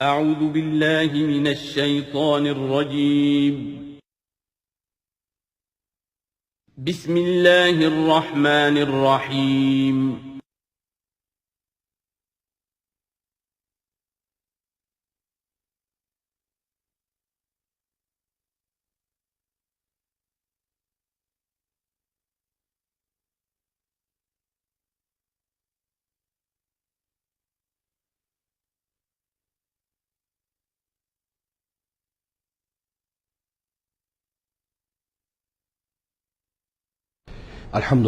أعوذ بالله من الشيطان الرجيم. بسم الله الرحمن الرحيم. الحمد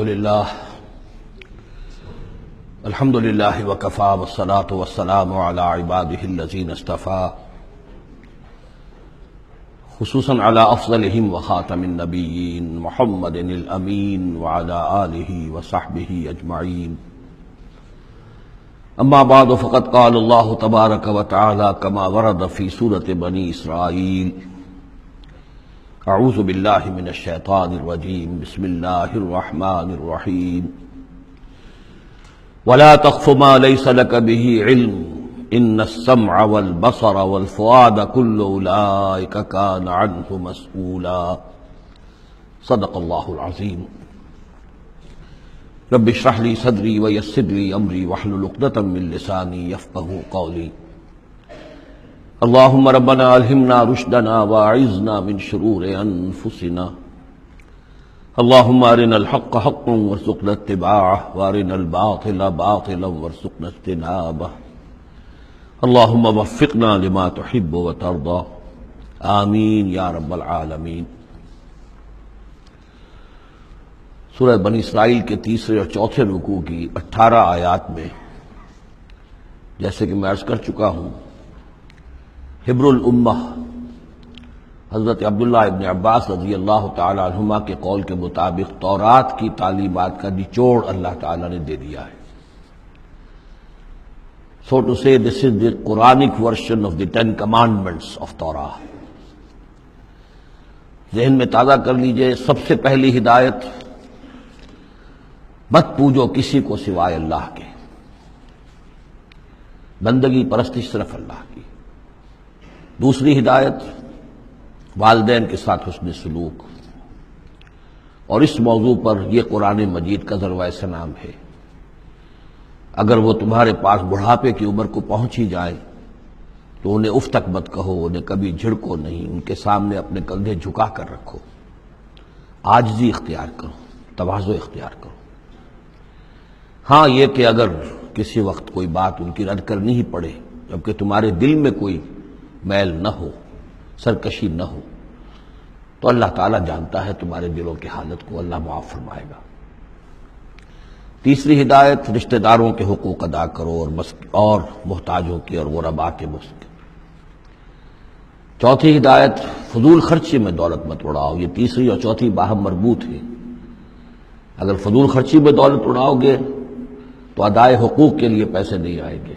للہ وکفى والصلاة والسلام على عباده الذین اصطفى خصوصا على افضلهم وخاتم النبیین محمد الامین وعلى آلہ وصحبہ اجمعین. اما بعد فقد قال اللہ تبارک وتعالی كما ورد في سورة بنی اسرائیل: اعوذ باللہ من الشیطان الرجیم بسم اللہ الرحمن الرحیم ولا تخف ما ليس لك به علم ان السمع والبصر والفؤاد كل اولئك كان عنه مسؤولا. صدق اللہ العظیم. رب اشرح لي صدری ويسر لي امری واحلل عقدۃ من لسانی یفقهوا قولی. اللهم ربنا الہمنا رشدنا واعذنا من شرور انفسنا. اللهم ارنا الحق حقا وارزقنا اتباعه وارنا الباطل باطلا وارزقنا اجتنابه. اللهم وفقنا لما تحب وترضى. آمین یا رب العالمین. سورہ بنی اسرائیل کے تیسرے اور چوتھے رکوع کی 18 آیات میں جیسے کہ میں عرض کر چکا ہوں، حبر الامہ حضرت عبداللہ ابن عباس رضی اللہ تعالی عنہما کے قول کے مطابق تورات کی تعلیمات کا نچوڑ اللہ تعالی نے دے دیا ہے. So to say, this is the Quranic version of the 10 commandments of Torah. ذہن میں تازہ کر لیجئے. سب سے پہلی ہدایت: مت پوجو کسی کو سوائے اللہ کے. بندگی پرستش صرف اللہ کی. دوسری ہدایت: والدین کے ساتھ حسن سلوک. اور اس موضوع پر یہ قرآن مجید کا ذروۂ سنام ہے. اگر وہ تمہارے پاس بڑھاپے کی عمر کو پہنچ ہی جائیں تو انہیں اف تک مت کہو، انہیں کبھی جھڑکو نہیں، ان کے سامنے اپنے کندھے جھکا کر رکھو، عاجزی اختیار کرو، تواضع اختیار کرو. ہاں یہ کہ اگر کسی وقت کوئی بات ان کی رد کرنی ہی پڑے جبکہ تمہارے دل میں کوئی میل نہ ہو، سرکشی نہ ہو، تو اللہ تعالیٰ جانتا ہے تمہارے دلوں کی حالت کو، اللہ معاف فرمائے گا. تیسری ہدایت: رشتہ داروں کے حقوق ادا کرو اور محتاجوں کے اور غرباء کے مسک. چوتھی ہدایت: فضول خرچی میں دولت مت اڑاؤ. یہ تیسری اور چوتھی باہم مربوط ہے. اگر فضول خرچی میں دولت اڑاؤ گے تو ادائے حقوق کے لیے پیسے نہیں آئیں گے،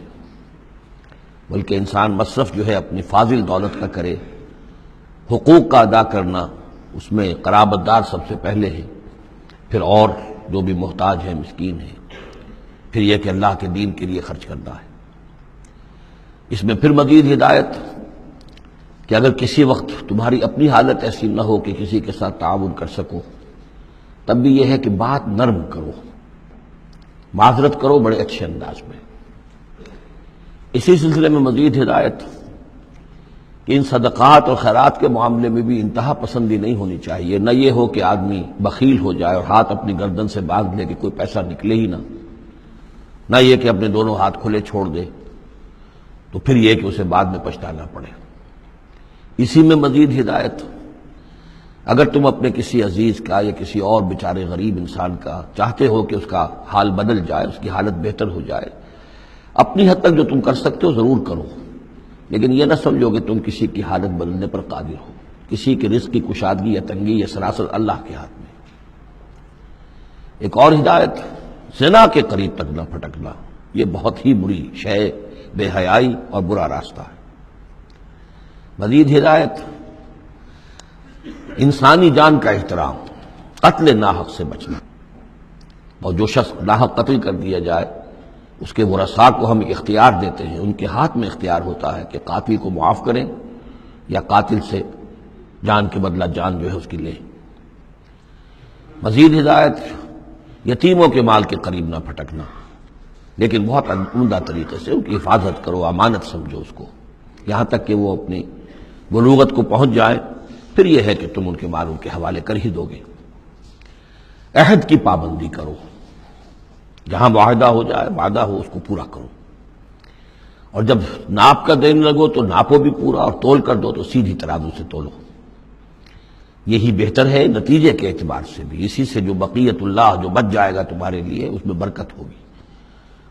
بلکہ انسان مصرف جو ہے اپنی فاضل دولت کا کرے. حقوق کا ادا کرنا، اس میں قرابت دار سب سے پہلے ہے، پھر اور جو بھی محتاج ہے، مسکین ہے، پھر یہ کہ اللہ کے دین کے لیے خرچ کرنا ہے. اس میں پھر مزید ہدایت کہ اگر کسی وقت تمہاری اپنی حالت ایسی نہ ہو کہ کسی کے ساتھ تعاون کر سکو، تب بھی یہ ہے کہ بات نرم کرو، معذرت کرو بڑے اچھے انداز میں. اسی سلسلے میں مزید ہدایت کہ ان صدقات اور خیرات کے معاملے میں بھی انتہا پسندی نہیں ہونی چاہیے. نہ یہ ہو کہ آدمی بخیل ہو جائے اور ہاتھ اپنی گردن سے باندھ لے کہ کوئی پیسہ نکلے ہی نہ یہ کہ اپنے دونوں ہاتھ کھلے چھوڑ دے تو پھر یہ کہ اسے بعد میں پچھتانا پڑے. اسی میں مزید ہدایت: اگر تم اپنے کسی عزیز کا یا کسی اور بیچارے غریب انسان کا چاہتے ہو کہ اس کا حال بدل جائے، اس کی حالت بہتر ہو جائے، اپنی حد تک جو تم کر سکتے ہو ضرور کرو، لیکن یہ نہ سمجھو کہ تم کسی کی حالت بدلنے پر قادر ہو. کسی کے رزق کی کشادگی یا تنگی یہ سراسر اللہ کے ہاتھ میں. ایک اور ہدایت: زنا کے قریب تک نہ پھٹکنا. یہ بہت ہی بری شے، بے حیائی اور برا راستہ ہے. مزید ہدایت: انسانی جان کا احترام، قتل ناحق سے بچنا. اور جو شخص ناحق قتل کر دیا جائے اس کے ورثاء کو ہم اختیار دیتے ہیں، ان کے ہاتھ میں اختیار ہوتا ہے کہ قاتل کو معاف کریں یا قاتل سے جان کے بدلہ جان جو ہے اس کی لیں۔ مزید ہدایت، یتیموں کے مال کے قریب نہ پھٹکنا، لیکن بہت عمدہ طریقے سے ان کی حفاظت کرو، امانت سمجھو اس کو، یہاں تک کہ وہ اپنی بلوغت کو پہنچ جائیں، پھر یہ ہے کہ تم ان کے مال ان کے حوالے کر ہی دو گے۔ عہد کی پابندی کرو، جہاں معاہدہ ہو جائے، وعدہ ہو، اس کو پورا کرو، اور جب ناپ کا دینے لگو تو ناپو بھی پورا، اور تول کر دو تو سیدھی ترازو سے تولو۔ یہی بہتر ہے نتیجے کے اعتبار سے بھی، اسی سے جو بقیت اللہ جو بچ جائے گا تمہارے لیے اس میں برکت ہوگی،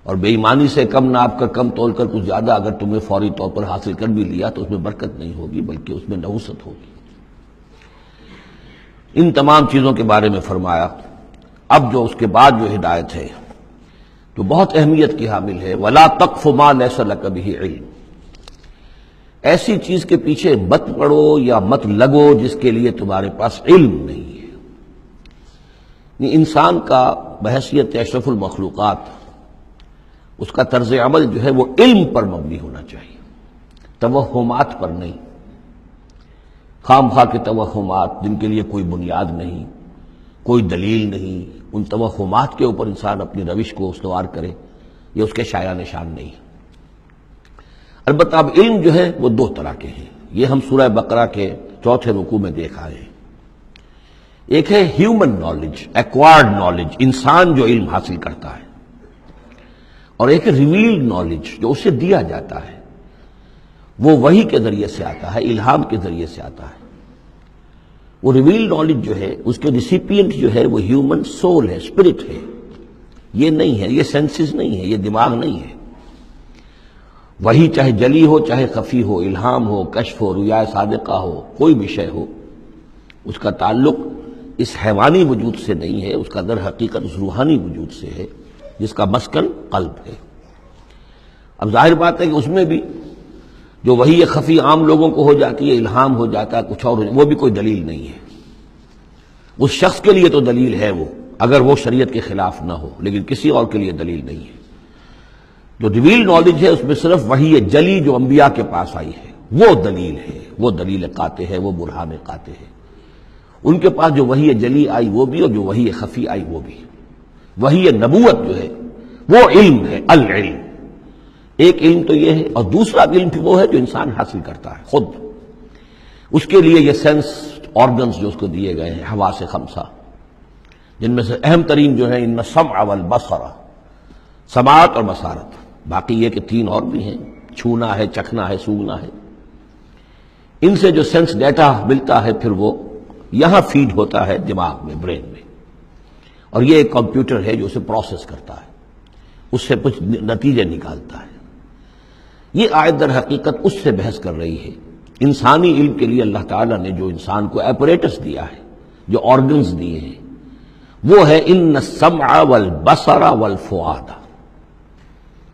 اور بے ایمانی سے کم ناپ کر کم تول کر کچھ زیادہ اگر تمہیں فوری طور پر حاصل کر بھی لیا تو اس میں برکت نہیں ہوگی بلکہ اس میں نحوست ہوگی۔ ان تمام چیزوں کے بارے میں فرمایا۔ اب جو اس کے بعد جو ہدایت ہے جو بہت اہمیت کی حامل ہے، وَلَا تَقْفُ مَا لَيْسَ لَكَ بِهِ عِلْمٌ، ایسی چیز کے پیچھے مت پڑو یا مت لگو جس کے لیے تمہارے پاس علم نہیں ہے۔ یہ انسان کا بحیثیت اشرف المخلوقات اس کا طرز عمل جو ہے وہ علم پر مبنی ہونا چاہیے، توہمات پر نہیں، خام خواہ کے توہمات جن کے لیے کوئی بنیاد نہیں، کوئی دلیل نہیں، ان توہمات کے اوپر انسان اپنی روش کو استوار کرے، یہ اس کے شایع نشان نہیں۔ البتہ اب علم جو ہے وہ دو طرح کے ہیں، یہ ہم سورہ بقرہ کے 4 رکوع میں دیکھ آئے ہیں۔ ایک ہے ہیومن نالج، ایکوائرڈ نالج، انسان جو علم حاصل کرتا ہے، اور ایک ہے ریویلڈ نالج جو اسے دیا جاتا ہے، وہ وحی کے ذریعے سے آتا ہے، الہام کے ذریعے سے آتا ہے۔ وہ ریویلڈ نالج جو ہے اس کے ریسیپینٹ جو ہے وہ ہیومن سول ہے، اسپرٹ ہے، یہ نہیں ہے، یہ سینسز نہیں ہے، یہ دماغ نہیں ہے۔ وہی چاہے جلی ہو چاہے خفی ہو، الہام ہو، کشف ہو، رؤیا صادقہ ہو، کوئی بھی شے ہو، اس کا تعلق اس حیوانی وجود سے نہیں ہے، اس کا در حقیقت اس روحانی وجود سے ہے جس کا مسکن قلب ہے۔ اب ظاہر بات ہے کہ اس میں بھی جو وہی خفی عام لوگوں کو ہو جاتی ہے، الہام ہو جاتا ہے، کچھ اور وہ بھی کوئی دلیل نہیں ہے۔ اس شخص کے لیے تو دلیل ہے وہ، اگر وہ شریعت کے خلاف نہ ہو، لیکن کسی اور کے لیے دلیل نہیں ہے۔ جو ریویل نالج ہے اس میں صرف وحی جلی جو انبیاء کے پاس آئی ہے وہ دلیل ہے، وہ دلیل قاطع ہے، وہ برہان قاطع ہے۔ ان کے پاس جو وحی جلی آئی وہ بھی، اور جو وحی خفی آئی وہ بھی۔ وحی نبوت جو ہے وہ علم ہے، العلم، ایک علم تو یہ ہے، اور دوسرا علم وہ ہے جو انسان حاصل کرتا ہے خود۔ اس کے لیے یہ سینس آرگنز جو اس کو دیے گئے ہیں، حواس خمسہ، جن میں سے اہم ترین جو ہے ان السمع والبصر، سماعت اور بصارت، باقی یہ کہ 3 اور بھی ہیں، چھونا ہے، چکھنا ہے، سونگنا ہے۔ ان سے جو سینس ڈیٹا ملتا ہے پھر وہ یہاں فیڈ ہوتا ہے دماغ میں، برین میں، اور یہ ایک کمپیوٹر ہے جو اسے پروسیس کرتا ہے، اس سے کچھ نتیجے نکالتا ہے۔ یہ آیت در حقیقت اس سے بحث کر رہی ہے۔ انسانی علم کے لیے اللہ تعالیٰ نے جو انسان کو ایپریٹس دیا ہے، جو آرگنز دیے ہیں، وہ ہے ان السمع والبصر والفؤاد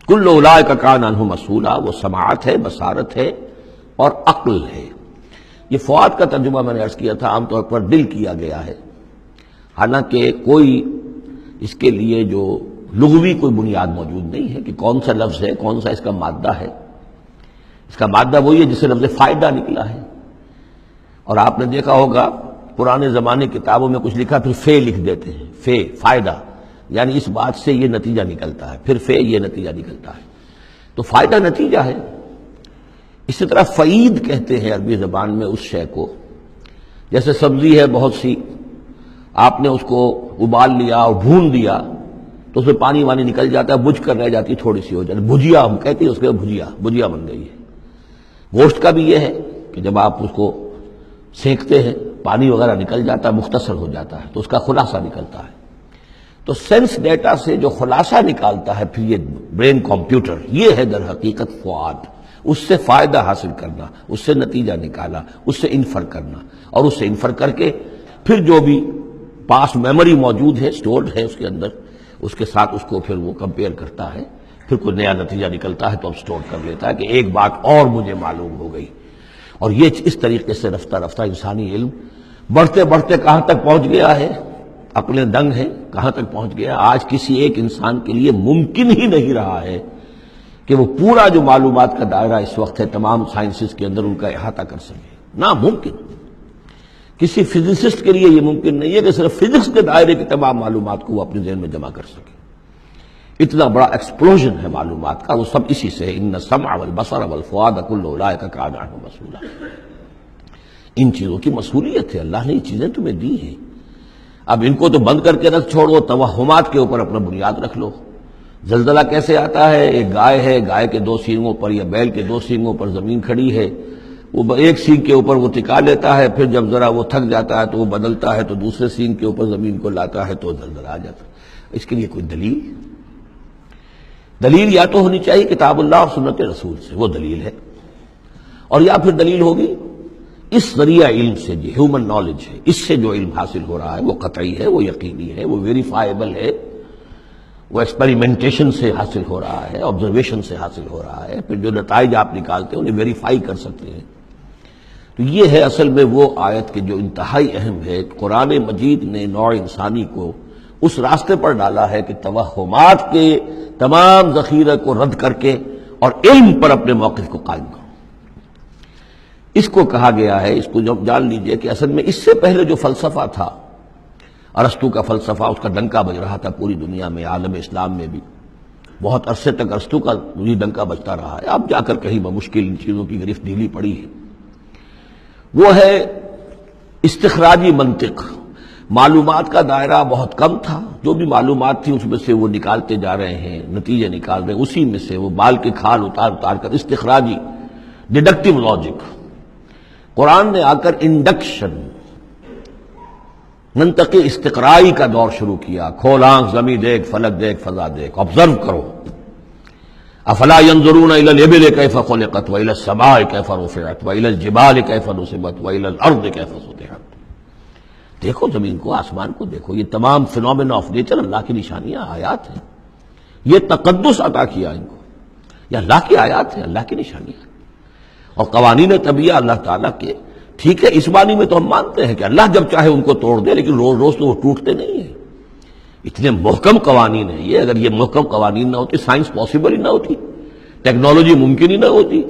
کل اولئک کان عنہ مسئولا، وہ سماعت ہے، بصارت ہے اور عقل ہے۔ یہ فؤاد کا ترجمہ میں نے عرض کیا تھا عام طور پر دل کیا گیا ہے، حالانکہ کوئی اس کے لیے جو لغوی کوئی بنیاد موجود نہیں ہے کہ کون سا لفظ ہے، کون سا اس کا مادہ ہے۔ اس کا مادہ وہی ہے جس سے لفظ فائدہ نکلا ہے، اور آپ نے دیکھا ہوگا پرانے زمانے کتابوں میں کچھ لکھا پھر فے لکھ دیتے ہیں، فے فائدہ، یعنی اس بات سے یہ نتیجہ نکلتا ہے، پھر فے یہ نتیجہ نکلتا ہے، تو فائدہ نتیجہ ہے۔ اسی طرح فعید کہتے ہیں عربی زبان میں اس شے کو، جیسے سبزی ہے بہت سی، آپ نے اس کو ابال لیا اور بھون دیا تو اس میں پانی وانی نکل جاتا ہے، بجھ کر رہ جاتی، تھوڑی سی ہو جاتی، بھجیا ہم کہتے ہیں اس کے، بھجیا بن گئی ہے۔ گوشت کا بھی یہ ہے کہ جب آپ اس کو سینکتے ہیں پانی وغیرہ نکل جاتا ہے، مختصر ہو جاتا ہے، تو اس کا خلاصہ نکلتا ہے۔ تو سینس ڈیٹا سے جو خلاصہ نکالتا ہے پھر یہ برین کمپیوٹر، یہ ہے در حقیقت فؤاد، اس سے فائدہ حاصل کرنا، اس سے نتیجہ نکالا، اس سے انفر کرنا، اور اس سے انفر کر کے پھر جو بھی پاسٹ میموری موجود ہے، سٹورڈ ہے اس کے اندر، اس کے ساتھ اس کو پھر وہ کمپیئر کرتا ہے، پھر کوئی نیا نتیجہ نکلتا ہے تو اب سٹور کر لیتا ہے کہ ایک بات اور مجھے معلوم ہو گئی۔ اور یہ اس طریقے سے رفتہ رفتہ انسانی علم بڑھتے بڑھتے کہاں تک پہنچ گیا ہے؟ عقلیں دنگ ہیں، کہاں تک پہنچ گیا؟ آج کسی ایک انسان کے لیے ممکن ہی نہیں رہا ہے کہ وہ پورا جو معلومات کا دائرہ اس وقت ہے تمام سائنسز کے اندر ان کا احاطہ کر سکے، ناممکن۔ کسی فزسسٹ کے لیے یہ ممکن نہیں ہے کہ صرف فزکس کے دائرے کی تمام معلومات کو وہ اپنے ذہن میں جمع کر سکے۔ اتنا بڑا ایکسپلوژن ہے معلومات کا، وہ سب اسی سے، ان السمع والبصر والفؤاد کل اولئک کان عنہ مسئولا۔ ان چیزوں کی مسئولیت ہے، اللہ نے یہ چیزیں تمہیں دی ہیں، اب ان کو تو بند کر کے رکھ چھوڑو، توہمات کے اوپر اپنا بنیاد رکھ لو۔ زلزلہ کیسے آتا ہے؟ ایک گائے ہے، گائے کے 2 سینگوں پر یا بیل کے 2 سینگوں پر زمین کھڑی ہے، وہ ایک سینگ کے اوپر وہ ٹکا لیتا ہے، پھر جب ذرا وہ تھک جاتا ہے تو وہ بدلتا ہے تو دوسرے سینگ کے اوپر زمین کو لاتا ہے تو زلزلہ آ جاتا ہے۔ اس کے لیے کوئی دلیل یا تو ہونی چاہیے کتاب اللہ اور سنت رسول سے، وہ دلیل ہے، اور یا پھر دلیل ہوگی اس ذریعہ علم سے، جو ہیومن نالج ہے، اس سے جو علم حاصل ہو رہا ہے وہ قطعی ہے، وہ یقینی ہے، وہ ویریفائیبل ہے، وہ ایکسپیریمنٹیشن سے حاصل ہو رہا ہے، آبزرویشن سے حاصل ہو رہا ہے، پھر جو نتائج آپ نکالتے ہیں انہیں ویریفائی کر سکتے ہیں۔ تو یہ ہے اصل میں وہ آیت کہ جو انتہائی اہم ہے۔ قرآن مجید نے نوع انسانی کو اس راستے پر ڈالا ہے کہ توہمات کے تمام ذخیرے کو رد کر کے اور علم پر اپنے موقف کو قائم کرو۔ اس کو کہا گیا ہے، اس کو جب جان لیجئے کہ اصل میں اس سے پہلے جو فلسفہ تھا، ارسطو کا فلسفہ، اس کا ڈنکا بج رہا تھا پوری دنیا میں، عالم اسلام میں بھی بہت عرصے تک ارسطو کا یہ ڈنکا بجتا رہا ہے، اب جا کر کہیں بمشکل ان چیزوں کی گرفت ڈھیلی پڑی ہے۔ وہ ہے استخراجی منطق۔ معلومات کا دائرہ بہت کم تھا، جو بھی معلومات تھی اس میں سے وہ نکالتے جا رہے ہیں، نتیجے نکال رہے ہیں، اسی میں سے وہ بال کے کھال اتار کر استخراجی ڈیڈکٹیو لاجک۔ قرآن نے آ کر انڈکشن، منطقی استقرائی کا دور شروع کیا۔ کھول آنکھ، زمین دیکھ، فلک دیکھ، فضا دیکھ، آبزرو کرو۔ افلا ينظرون الى الابل كيف خلقت والى السماء كيف رفعت والى الجبال كيف نصبت والى الارض كيف سطحت۔ دیکھو زمین کو، آسمان کو دیکھو، یہ تمام فینومینا آف نیچر اللہ کی نشانیاں، آیات ہیں۔ یہ تقدس عطا کیا ان کو، یہ اللہ کی آیات ہیں، اللہ کی نشانیاں اور قوانین طبیعہ اللہ تعالیٰ کے۔ ٹھیک ہے، اس معنی میں تو ہم مانتے ہیں کہ اللہ جب چاہے ان کو توڑ دے، لیکن روز روز تو وہ ٹوٹتے نہیں ہیں۔ اتنے محکم قوانین ہیں یہ، اگر یہ محکم قوانین نہ ہوتی، سائنس پاسبل ہی نہ ہوتی، ٹیکنالوجی ممکن ہی نہ ہوتی۔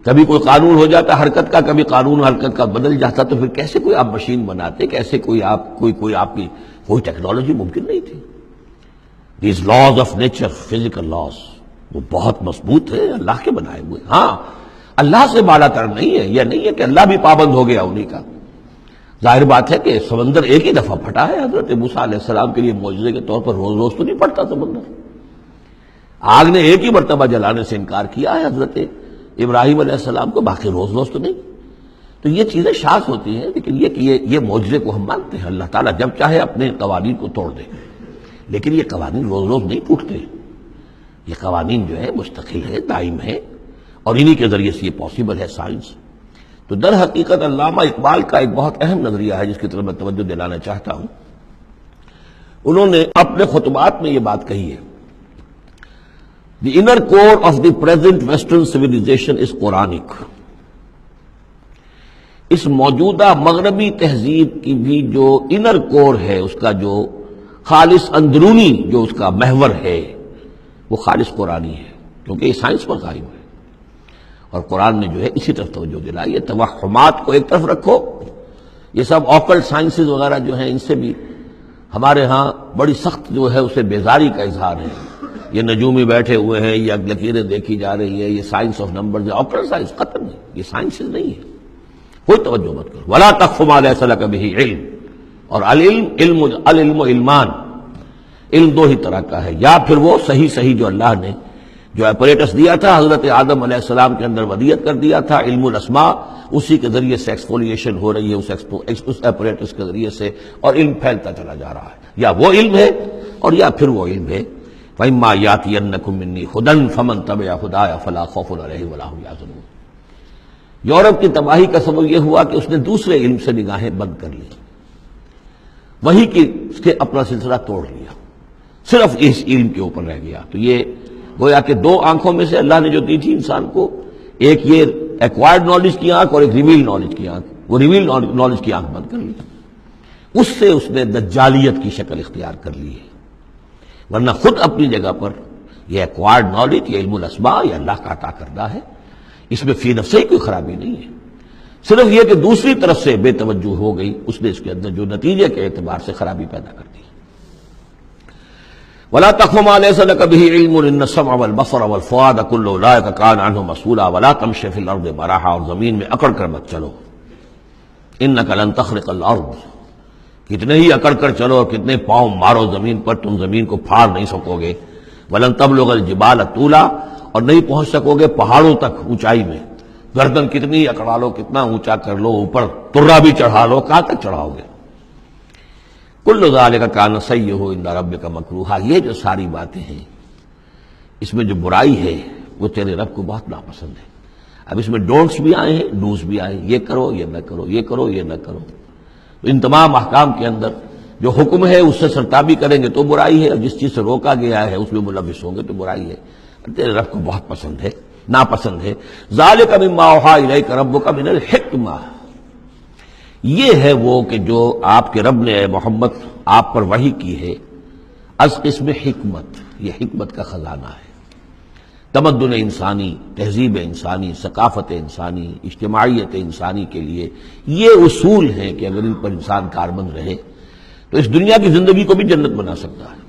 کبھی کوئی قانون ہو جاتا حرکت کا، کبھی قانون حرکت کا بدل جاتا، تو پھر کیسے کوئی آپ مشین بناتے، کیسے کوئی آپ کی کوئی ٹیکنالوجی ممکن نہیں تھی۔ These laws of nature, physical laws, وہ بہت مضبوط ہے، اللہ کے بنائے ہوئے۔ ہاں، اللہ سے بالا تر نہیں ہے، یہ نہیں ہے کہ اللہ بھی پابند ہو گیا انہی کا۔ ظاہر بات ہے کہ سمندر ایک ہی دفعہ پھٹا ہے، حضرت موسیٰ علیہ السلام کے لیے معجزے کے طور پر روز روز تو نہیں پھٹتا سمندر۔ آگ نے ایک ہی مرتبہ جلانے سے انکار کیا ہے حضرت ابراہیم علیہ السلام کو، باقی روز روز تو نہیں۔ تو یہ چیزیں شاذ ہوتی ہیں، لیکن یہ کہ یہ معجزے کو ہم مانتے ہیں، اللہ تعالیٰ جب چاہے اپنے قوانین کو توڑ دے، لیکن یہ قوانین روز روز نہیں ٹوٹتے، یہ قوانین جو ہے مستقل ہے، دائم ہے، اور انہی کے ذریعے سے یہ پاسبل ہے سائنس۔ تو در حقیقت علامہ اقبال کا ایک بہت اہم نظریہ ہے جس کی طرف میں توجہ دلانا چاہتا ہوں۔ انہوں نے اپنے خطبات میں یہ بات کہی ہے، The inner core of the present Western civilization is Quranic۔ اس موجودہ مغربی تہذیب کی بھی جو انر کور ہے، اس کا جو خالص اندرونی جو اس کا محور ہے، وہ خالص قرآنی ہے، کیونکہ یہ سائنس پر قائم ہے۔ اور قرآن نے جو ہے اسی طرف توجہ دلائی ہے۔ توہمات کو ایک طرف رکھو، یہ سب آکلٹ سائنسز وغیرہ جو ہیں، ان سے بھی ہمارے ہاں بڑی سخت جو ہے اسے بیزاری کا اظہار ہے۔ یہ نجومی بیٹھے ہوئے ہیں، یہ لکیریں دیکھی جا رہی ہے، یہ سائنس آف نمبرز، آکلٹ سائنس ختم ہے، یہ سائنسز نہیں ہے، کوئی توجہ مت کرو۔ وَلَا تَقْفُ مَا لَيْسَ لَكَ بِهِ علم، اور العلم علمان، علم دو ہی طرح کا ہے، یا پھر وہ صحیح جو اللہ نے جو اپریٹس دیا تھا حضرت آدم علیہ السلام کے اندر ودیت کر دیا تھا، علم الاسماء، اسی کے ذریعے سے ایکسفولیشن ہو رہی ہے اس اپریٹس کے ذریعے سے، اور علم پھیلتا چلا جا رہا ہے۔ یا وہ علم ہے اور یا پھر وہ علم ہے وَإِمَّا يَأْتِيَنَّكُم مِّنِّي هُدًى فَمَن تَبِعَ هُدَايَ فَلَا خَوْفٌ عَلَيْهِمْ وَلَا هُمْ يَحْزَنُونَ۔ یورپ کی تباہی کا سبب یہ ہوا کہ اس نے دوسرے علم سے نگاہیں بند کر لی، وہی کہ اس کے اپنا سلسلہ توڑ لیا، صرف اس علم کے اوپر رہ گیا۔ تو یہ گویا کہ دو آنکھوں میں سے اللہ نے جو دی تھی انسان کو، ایک یہ ایکوائرڈ نالج کی آنکھ اور ایک ریویل نالج کی آنکھ، وہ ریویل نالج کی آنکھ بند کر لی۔ اس سے اس نے دجالیت کی شکل اختیار کر لی ہے، ورنہ خود اپنی جگہ پر یہ ایکوائرڈ نالج، یہ علم الاسماء، یہ اللہ کا عطا کردہ ہے، اس میں فی نفسہ ہی کوئی خرابی نہیں ہے، صرف یہ کہ دوسری طرف سے بے توجہ ہو گئی، اس نے اس کے اندر جو نتیجے کے اعتبار سے خرابی پیدا کر دی۔ وَلَا تَقْفُ مَا لَيْسَ لَكَ بِهِ عِلْمٌ إِنَّ السَّمْعَ وَالْبَصَرَ وَالْفُؤَادَ كُلُّ أُولَٰئِكَ كَانَ عَنْهُ مَسْئُولًا وَلَا تَمْشِ فِي الْأَرْضِ مَرَحًا، اور زمین میں اکڑ کر مت چلو، إِنَّكَ لَن تَخْرِقَ الْأَرْضَ، کتنے ہی اکڑ کر چلو اور کتنے پاؤں مارو زمین پر، تم زمین کو پھاڑ نہیں سکو گے، وَلَن تَبْلُغَ الْجِبَالَ طُولًا، اور نہیں پہنچ سکو گے پہاڑوں تک اونچائی میں، گردن کتنی اکڑا لو، کتنا اونچا کر لو، اوپر ترا بھی چڑھا لو، کہاں تک چڑھاؤ گے؟ کل ذالک کان سیئہ عند ربک مکروہا، یہ جو ساری باتیں ہیں اس میں جو برائی ہے وہ تیرے رب کو بہت ناپسند ہے۔ اب اس میں ڈونٹس بھی آئے ہیں، ڈوز بھی آئے ہیں، یہ کرو یہ نہ کرو، یہ کرو یہ نہ کرو، تو ان تمام احکام کے اندر جو حکم ہے اس سے سرتابی کریں گے تو برائی ہے، اور جس چیز سے روکا گیا ہے اس میں ملوث ہوں گے تو برائی ہے، تیرے رب کو بہت پسند ہے، ناپسند ہے۔ ذالک مما اوحی الیک ربک من الحکمہ، یہ ہے وہ کہ جو آپ کے رب نے اے محمد آپ پر وحی کی ہے، از قسم حکمت، یہ حکمت کا خزانہ ہے، تمدن انسانی، تہذیب انسانی، ثقافت انسانی، اجتماعیت انسانی کے لیے یہ اصول ہیں کہ اگر ان پر انسان کاربند رہے تو اس دنیا کی زندگی کو بھی جنت بنا سکتا ہے۔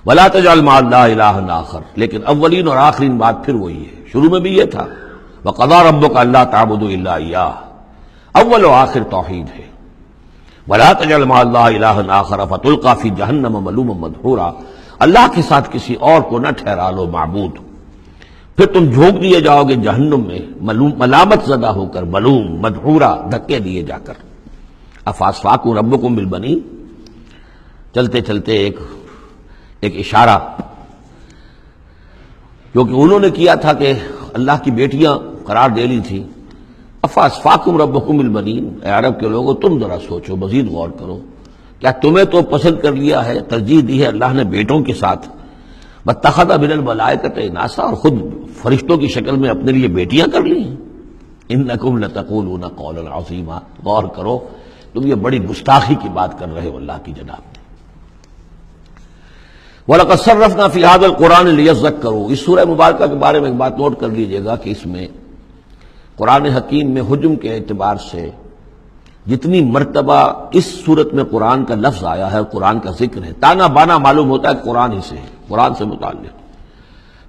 وَلَا تَجْعَلْ مَعَ اللَّهِ إِلَٰهًا آخر، لیکن اولین اور آخرین بات پھر وہی ہے، شروع میں بھی یہ تھا وَقَضَىٰ رَبُّكَ أَلَّا تَعْبُدُوا إِلَّا إِيَّاهُ، اول و آخر توحید ہے۔ وَلَا تَجْعَلْ مَعَ اللَّهِ إِلَٰهًا آخر فَتُلْقَىٰ فِي جَهَنَّمَ مَلُومًا مَدْحُورًا، اللہ کے ساتھ کسی اور کو نہ ٹھہرا لو معبود، پھر تم جھونک دیے جاؤ گے جہنم میں ملامت زدہ ہو کر، ملوم مدحورا، دھکے دیے جا کر۔ افاسفاکم ربکم بالبنین، چلتے چلتے ایک اشارہ جو کہ انہوں نے کیا تھا کہ اللہ کی بیٹیاں قرار دے لی تھی، افاسفاکم ربکم بالبنین، اے عرب کے لوگوں تم ذرا سوچو، مزید غور کرو، کیا تمہیں تو پسند کر لیا ہے، ترجیح دی ہے اللہ نے بیٹوں کے ساتھ، واتخذ من الملائکۃ اناسا، اور خود فرشتوں کی شکل میں اپنے لیے بیٹیاں کر لی ہیں۔ انکم لتقولون قولا عظیما، غور کرو تم یہ بڑی گستاخی کی بات کر رہے ہو اللہ کی جناب میں۔ وَلَقَدْ صَرَّفْنَا فِي هَذَا الْقُرْآنِ لِيَذَّكَّرُوا، اس سورہ مبارکہ کے بارے میں ایک بات نوٹ کر لیجئے گا کہ اس میں قرآن حکیم میں حجم کے اعتبار سے جتنی مرتبہ اس صورت میں قرآن کا لفظ آیا ہے، قرآن کا ذکر ہے، تانا بانا معلوم ہوتا ہے قرآن ہی سے ہے، قرآن سے متعلق۔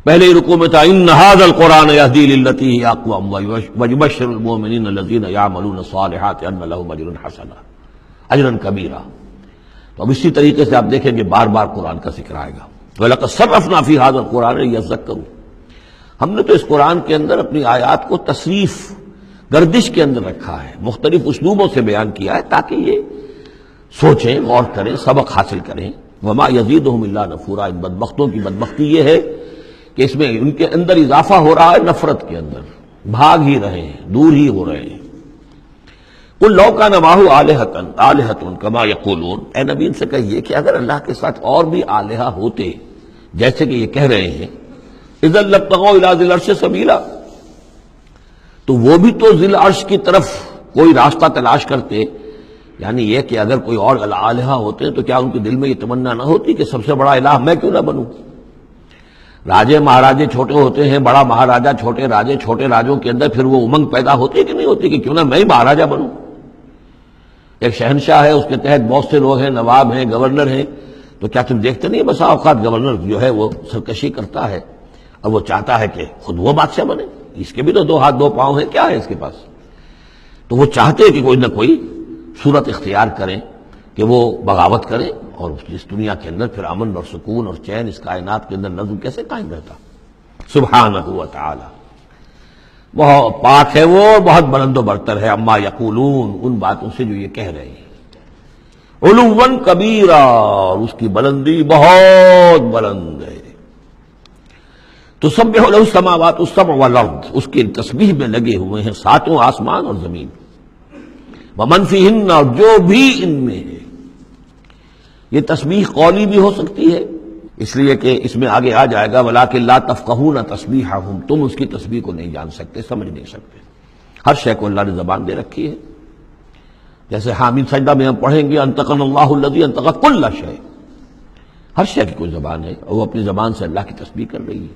پہلے ہی رکوع میں تھا ان ھذا القرآن یہدی للتی ہی اقوم ویبشر المؤمنین الذین یعملون الصالحات ان لهم اجرا حسنا، اجرا کبیرا۔ تو اب اسی طریقے سے آپ دیکھیں گے بار بار قرآن کا ذکر آئے گا۔ وَلَقَدْ صَرَّفْنَا فِي هَذَا الْقُرْآنِ لِيَذَّكَّرُوا، ہم نے تو اس قرآن کے اندر اپنی آیات کو تصریف، گردش کے اندر رکھا ہے، مختلف اسلوبوں سے بیان کیا ہے تاکہ یہ سوچیں، غور کریں، سبق حاصل کریں۔ وَمَا يَزِيدُهُمْ إِلَّا نُفُورًا، ان بدبختوں کی بدبختی یہ ہے کہ اس میں ان کے اندر اضافہ ہو رہا ہے، نفرت کے اندر بھاگ ہی رہے ہیں، دور ہی ہو رہے ہیں۔ قُلْ لَوْ كَانَ مَعَهُ آلِهَةٌ كَمَا يَقُولُونَ، اے نبی ان سے کہیے کہ اگر اللہ کے ساتھ اور بھی آلہہ ہوتے جیسے کہ یہ کہہ رہے ہیں، اذا لابتغوا الى ذی العرش سبیلا، تو وہ بھی تو ذی العرش کی طرف کوئی راستہ تلاش کرتے، یعنی یہ کہ اگر کوئی اور الہ ہوتے تو کیا ان کے دل میں یہ تمنا نہ ہوتی کہ سب سے بڑا الہ میں کیوں نہ بنوں؟ راجے مہاراجے چھوٹے ہوتے ہیں، بڑا مہاراجا چھوٹے راجے، چھوٹے راجوں کے اندر پھر وہ امنگ پیدا ہوتی ہے کہ نہیں ہوتی کہ کیوں نہ میں ہی مہاراجا بنوں؟ ایک شہنشاہ ہے، اس کے تحت بہت سے لوگ ہیں، نواب ہیں، گورنر ہیں، تو کیا تم دیکھتے نہیں بسا اوقات گورنر جو ہے وہ سرکشی کرتا ہے اور وہ چاہتا ہے کہ خود وہ بادشاہ بنے، اس کے بھی تو 2 ہاتھ 2 پاؤں ہیں، کیا ہے اس کے پاس؟ تو وہ چاہتے ہیں کہ کوئی نہ کوئی صورت اختیار کریں کہ وہ بغاوت کریں، اور اس دنیا کے اندر پھر امن اور سکون اور چین اس کائنات کے اندر نظم کیسے قائم رہتا؟ سبحانہ و تعالی، بہت پاک ہے وہ، بہت بلند و برتر ہے، اما یقولون، ان باتوں سے جو یہ کہہ رہے ہیں، علوا کبیرا، اور اس کی بلندی بہت بلند ہے۔ تسبح له السماوات السبع والارض، اس کی تسبیح میں لگے ہوئے ہیں 7 آسمان اور زمین، ومن فیہن، اور جو بھی ان میں ہے۔ یہ تسبیح قولی بھی ہو سکتی ہے، اس لیے کہ اس میں آگے آ جائے گا وَلَٰكِن لَا تَفْقَهُونَ تَسْبِيحَهُمْ، تم اس کی تسبیح کو نہیں جان سکتے، سمجھ نہیں سکتے۔ ہر شے کو اللہ نے زبان دے رکھی ہے، جیسے حامد سجدہ میں ہم پڑھیں گے انطقنا اللہ الذی انطق کل شیء، ہر شے کی کوئی زبان ہے اور وہ اپنی زبان سے اللہ کی تسبیح کر رہی ہے.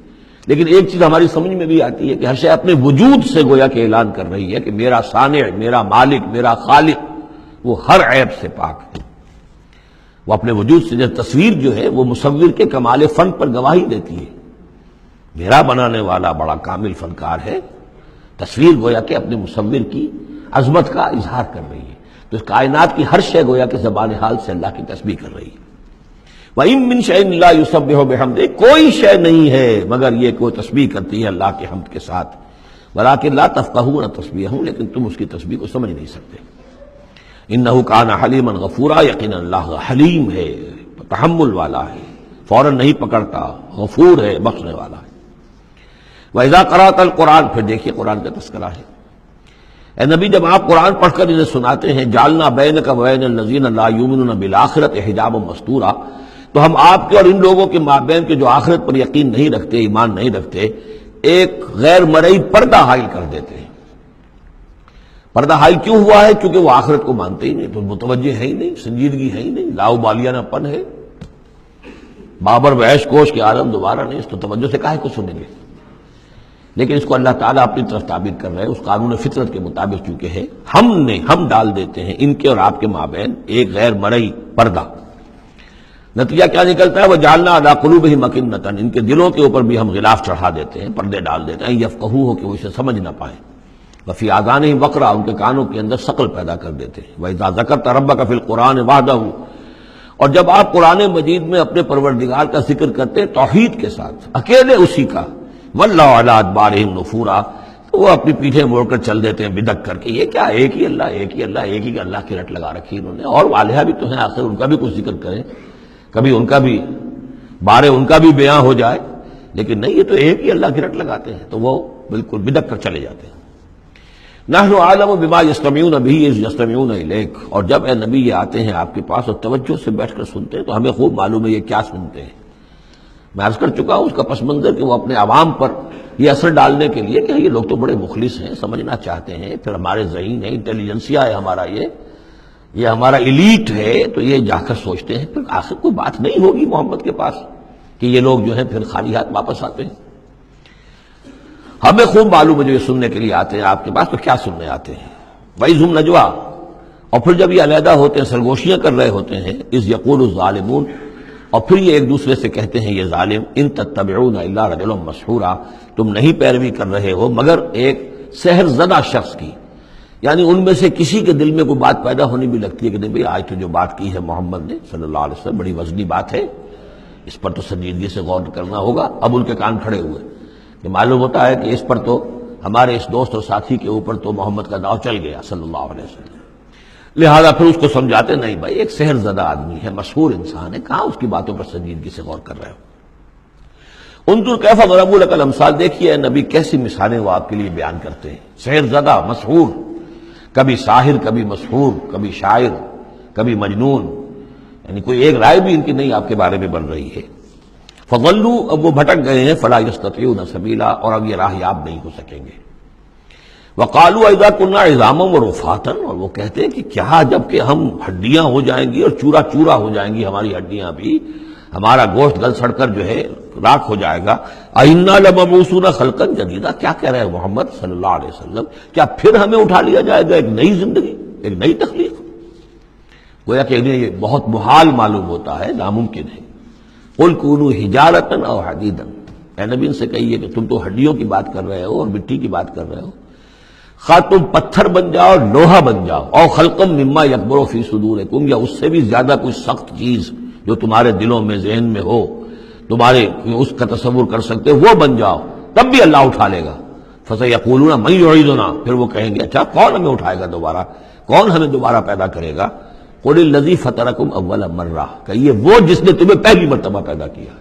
لیکن ایک چیز ہماری سمجھ میں بھی آتی ہے کہ ہر شے اپنے وجود سے گویا کہ اعلان کر رہی ہے کہ میرا صانع، میرا مالک، میرا خالق وہ ہر عیب سے پاک ہے. وہ اپنے وجود سے، جیسے تصویر جو ہے وہ مصور کے کمال فن پر گواہی دیتی ہے. میرا بنانے والا بڑا کامل فنکار ہے. تصویر گویا کہ اپنے مصور کی عظمت کا اظہار کر رہی ہے. تو اس کائنات کی ہر شے گویا کہ زبان حال سے اللہ کی تسبیح کر رہی ہے. وَإِن مِّن شَيْءٍ لَّا يُسَبِّحُ بِحَمْدِهِ، کوئی شے نہیں ہے مگر یہ کوئی تسبیح کرتی ہے اللہ کے حمد کے ساتھ. وَلَٰكِن لَّا تَفْقَهُونَ تَسْبِيحَهُمْ، لیکن تم اس کی تسبیح کو سمجھ نہیں سکتے. إِنَّهُ كَانَ حَلِيمًا غَفُورًا، یقینا اللہ حلیم ہے، تحمل والا ہے، فوراً نہیں پکڑتا، غفور ہے، بخشنے والا ہے. وَإِذَا قَرَأْتَ الْقُرْآنَ، پھر دیکھیے قرآن کا تذکرہ ہے. اے نبی جب آپ قرآن پڑھ کر انہیں سناتے ہیں جعلنا بینک وبین الذین لا یؤمنون بالآخرۃ حجابا مستورا، تو ہم آپ کے اور ان لوگوں کے مابین کے جو آخرت پر یقین نہیں رکھتے، ایمان نہیں رکھتے، ایک غیر مرئی پردہ حائل کر دیتے ہیں. پردہ حائل کیوں ہوا ہے؟ کیونکہ وہ آخرت کو مانتے ہی نہیں، تو متوجہ ہے ہی نہیں، سنجیدگی ہے ہی نہیں، لاؤبالیانہ پن ہے. بابر وحش کوش کے عالم دوبارہ نہیں، اس تو توجہ سے کاہے کو سنیں گے. لیکن اس کو اللہ تعالیٰ اپنی طرف تعبیر کر رہے ہیں، اس قانون فطرت کے مطابق چونکہ ہے. ہم ڈال دیتے ہیں ان کے اور آپ کے مابین ایک غیر مرئی پردہ. نتیجہ کیا نکلتا ہے؟ وَجَعَلْنَا عَلَىٰ قُلُوبِهِمْ أَكِنَّةً، ان کے دلوں کے اوپر بھی ہم غلاف چڑھا دیتے ہیں، پردے ڈال دیتے ہیں، یفقہوہ کہ وہ اسے سمجھ نہ پائیں. وفی آذانہم وقرا، ان کے کانوں کے اندر ثقل پیدا کر دیتے ہیں. وَإِذَا ذَكَرْتَ رَبَّكَ فِي الْقُرْآنِ وَحْدَهُ، اور جب آپ قرآن مجید میں اپنے پروردگار کا ذکر کرتے ہیں توحید کے ساتھ، اکیلے اسی کا، وَلَّوْا عَلَىٰ أَدْبَارِهِمْ نُفُورًا، تو وہ اپنی پیٹھیں موڑ کر چل دیتے ہیں بدک کر کے. یہ کیا، ایک ہی اللہ، ایک ہی اللہ، ایک ہی اللہ کی رٹ لگا رکھی انہوں نے. اور آلہہ بھی تو ہیں، آخر ان کا بھی کچھ ذکر کریں، کبھی ان کا بھی بارے ان کا بھی بیان ہو جائے. لیکن نہیں، یہ تو ایک ہی اللہ کی رٹ لگاتے ہیں، تو وہ بالکل بدک کر چلے جاتے ہیں. نحن اعلم بما یستمعون به اذ یستمعون الیک، اور جب اے نبی یہ آتے ہیں آپ کے پاس اور توجہ سے بیٹھ کر سنتے ہیں تو ہمیں خوب معلوم ہے یہ کیا سنتے ہیں. میں عرض کر چکا ہوں اس کا پس منظر کہ وہ اپنے عوام پر یہ اثر ڈالنے کے لیے کہ یہ لوگ تو بڑے مخلص ہیں، سمجھنا چاہتے ہیں، پھر ہمارے ذہین ہے، انٹیلیجنسیا ہے ہمارا، یہ ہمارا ایلیٹ ہے، تو یہ جا کر سوچتے ہیں پھر آخر کوئی بات نہیں ہوگی محمد کے پاس کہ یہ لوگ جو ہیں پھر خالی ہاتھ واپس آتے ہیں. ہمیں خوب معلوم ہے جو یہ سننے کے لیے آتے ہیں آپ کے پاس تو کیا سننے آتے ہیں. وَإِذْ هُمْ نَجْوَىٰ، اور پھر جب یہ علیحدہ ہوتے ہیں، سرگوشیاں کر رہے ہوتے ہیں، اِذْ يَقُولُ الظَّالِمُونَ، اور پھر یہ ایک دوسرے سے کہتے ہیں یہ ظالم، ان تتبعون الا رجلا مسحورا، تم نہیں پیروی کر رہے ہو مگر ایک سحر زدہ شخص کی. یعنی ان میں سے کسی کے دل میں کوئی بات پیدا ہونی بھی لگتی ہے کہ نہیں بھئی آج تو جو بات کی ہے محمد نے صلی اللہ علیہ وسلم بڑی وزنی بات ہے، اس پر تو سنجیدگی سے غور کرنا ہوگا. اب ان کے کان کھڑے ہوئے کہ معلوم ہوتا ہے کہ اس پر تو ہمارے اس دوست اور ساتھی کے اوپر تو محمد کا داؤ چل گیا صلی اللہ علیہ وسلم. لہذا پھر اس کو سمجھاتے نہیں بھائی ایک سحر زدہ آدمی ہے، مشہور انسان ہے، کہاں اس کی باتوں پر سنجیدگی سے غور کر رہے ہو. انظر کیف ضربوا لک الامثال، دیکھیے نبی کیسی مثالیں وہ آپ کے لیے بیان کرتے ہیں. سحر زدہ، مسحور، کبھی ساحر، کبھی مسحور، کبھی شاعر، کبھی مجنون، یعنی کوئی ایک رائے بھی ان کی نہیں آپ کے بارے میں بن رہی ہے. فضلوا، اب وہ بھٹک گئے ہیں، فلا یستطیعون سبیلا، اور اب یہ راہ یاب نہیں ہو سکیں گے. وقالوا اذا كنا عظاما ورفاتا، اور وہ کہتے ہیں کہ کیا جب کہ ہم ہڈیاں ہو جائیں گی اور چورا چورا ہو جائیں گی ہماری ہڈیاں بھی، ہمارا گوشت گل سڑ کر جو ہے راکھ ہو جائے گا. انا لمبعوثون خلقا جدیدا، کیا کہہ رہے ہیں محمد صلی اللہ علیہ وسلم، کیا پھر ہمیں اٹھا لیا جائے گا ایک نئی زندگی، ایک نئی تخلیق. گویا کہ انہیں یہ بہت محال معلوم ہوتا ہے، ناممکن ہے. قل کونوا حجارۃ او حدیدا، اے نبی ان سے کہیے کہ تم تو ہڈیوں کی بات کر رہے ہو اور مٹی کی بات کر رہے ہو، خواہ تم پتھر بن جاؤ، لوہا بن جاؤ، او خلقا مما یکبر فی صدورکم، یا اس سے بھی زیادہ کوئی سخت چیز جو تمہارے دلوں میں ذہن میں ہو، تمہارے اس کا تصور کر سکتے وہ بن جاؤ، تب بھی اللہ اٹھا لے گا. فسیقولون من یعیدنا، پھر وہ کہیں گے اچھا کون ہمیں اٹھائے گا دوبارہ، کون ہمیں دوبارہ پیدا کرے گا. قل الذی فطرکم اول مرہ، کہیے وہ جس نے تمہیں پہلی مرتبہ پیدا کیا.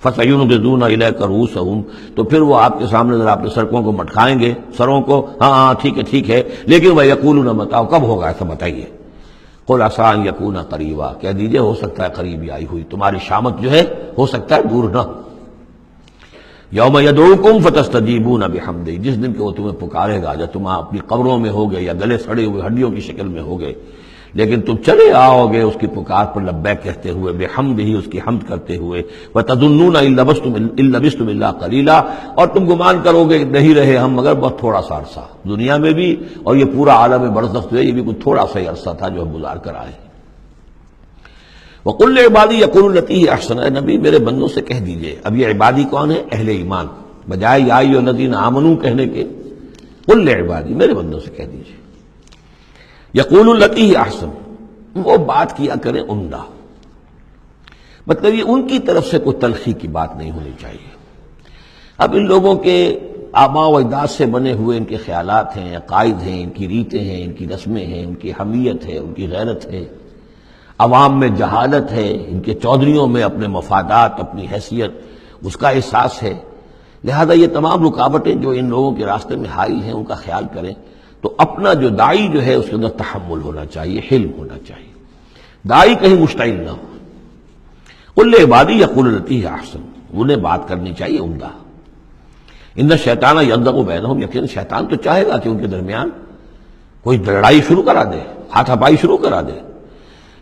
فَسَيُنْغِضُونَ إِلَيْكَ رُؤُوسَهُمْ، تو پھر وہ آپ کے سامنے ذرا اپنے سرکوں کو مٹکائیں گے، سروں کو، ہاں ٹھیک ہے، لیکن وَيَقُولُونَ مَتَىٰ، کب ہوگا ایسا بتائیے. قُلْ عَسَىٰ أَن يَكُونَ قَرِيبًا، کہہ دیجئے ہو سکتا ہے قریب ہی آئی ہوئی، تمہاری شامت جو ہے ہو سکتا ہے دور نہ. یوم یدعوکم فتستجیبون بحمدہ، جس دن کہ وہ تمہیں پکارے گا جب تم اپنی قبروں میں ہوگے یا گلے سڑے ہوئے ہڈیوں کی شکل میں ہوگے، لیکن تم چلے آؤ گے اس کی پکار پر لبیک کہتے ہوئے، بحمدہ اس کی حمد کرتے ہوئے، وتظنون ان لبثتم الا قلیلا، اور تم گمان کرو گے نہیں رہے ہم مگر بہت تھوڑا سا عرصہ، دنیا میں بھی اور یہ پورا عالم برزخ جو ہے یہ بھی کچھ تھوڑا سا ہی عرصہ تھا جو ہم گزار کر آئے ہیں۔ وَقُلْ لِعِبَادِي يَقُولُوا الَّتِي هِيَ أَحْسَنُ، اے نبی میرے بندوں سے کہہ دیجئے، اب یہ عبادی کون ہے؟ اہل ایمان، بجائے یا ایھا الذین آمنوا کہنے کے قُلْ لِعِبَادِي میرے بندوں سے کہہ دیجئے، یقولوا الَّتِی هِیَ أَحْسَنُ، وہ بات کیا کریں عمدہ، مطلب یہ ان کی طرف سے کوئی تلخی کی بات نہیں ہونی چاہیے۔ اب ان لوگوں کے آباء و اجداد سے بنے ہوئے ان کے خیالات ہیں، عقائد ہیں، ان کی ریتیں ہیں، ان کی رسمیں ہیں، ان کی حمیت ہے، ان کی غیرت ہے، عوام میں جہالت ہے، ان کے چودھریوں میں اپنے مفادات، اپنی حیثیت، اس کا احساس ہے، لہذا یہ تمام رکاوٹیں جو ان لوگوں کے راستے میں حائل ہیں ان کا خیال کریں تو اپنا جو داعی جو ہے اس کے اندر تحمل ہونا چاہیے، حلم ہونا چاہیے، داعی کہیں مشتعل نہ ہو۔ قل لعبادی یقولوا التی ہی احسن، انہیں بات کرنی چاہیے عمدہ۔ ان الشیطان ینزغ بینہم، یقین شیطان تو چاہے گا کہ ان کے درمیان کوئی لڑائی شروع کرا دے، ہاتھا پائی شروع کرا دے۔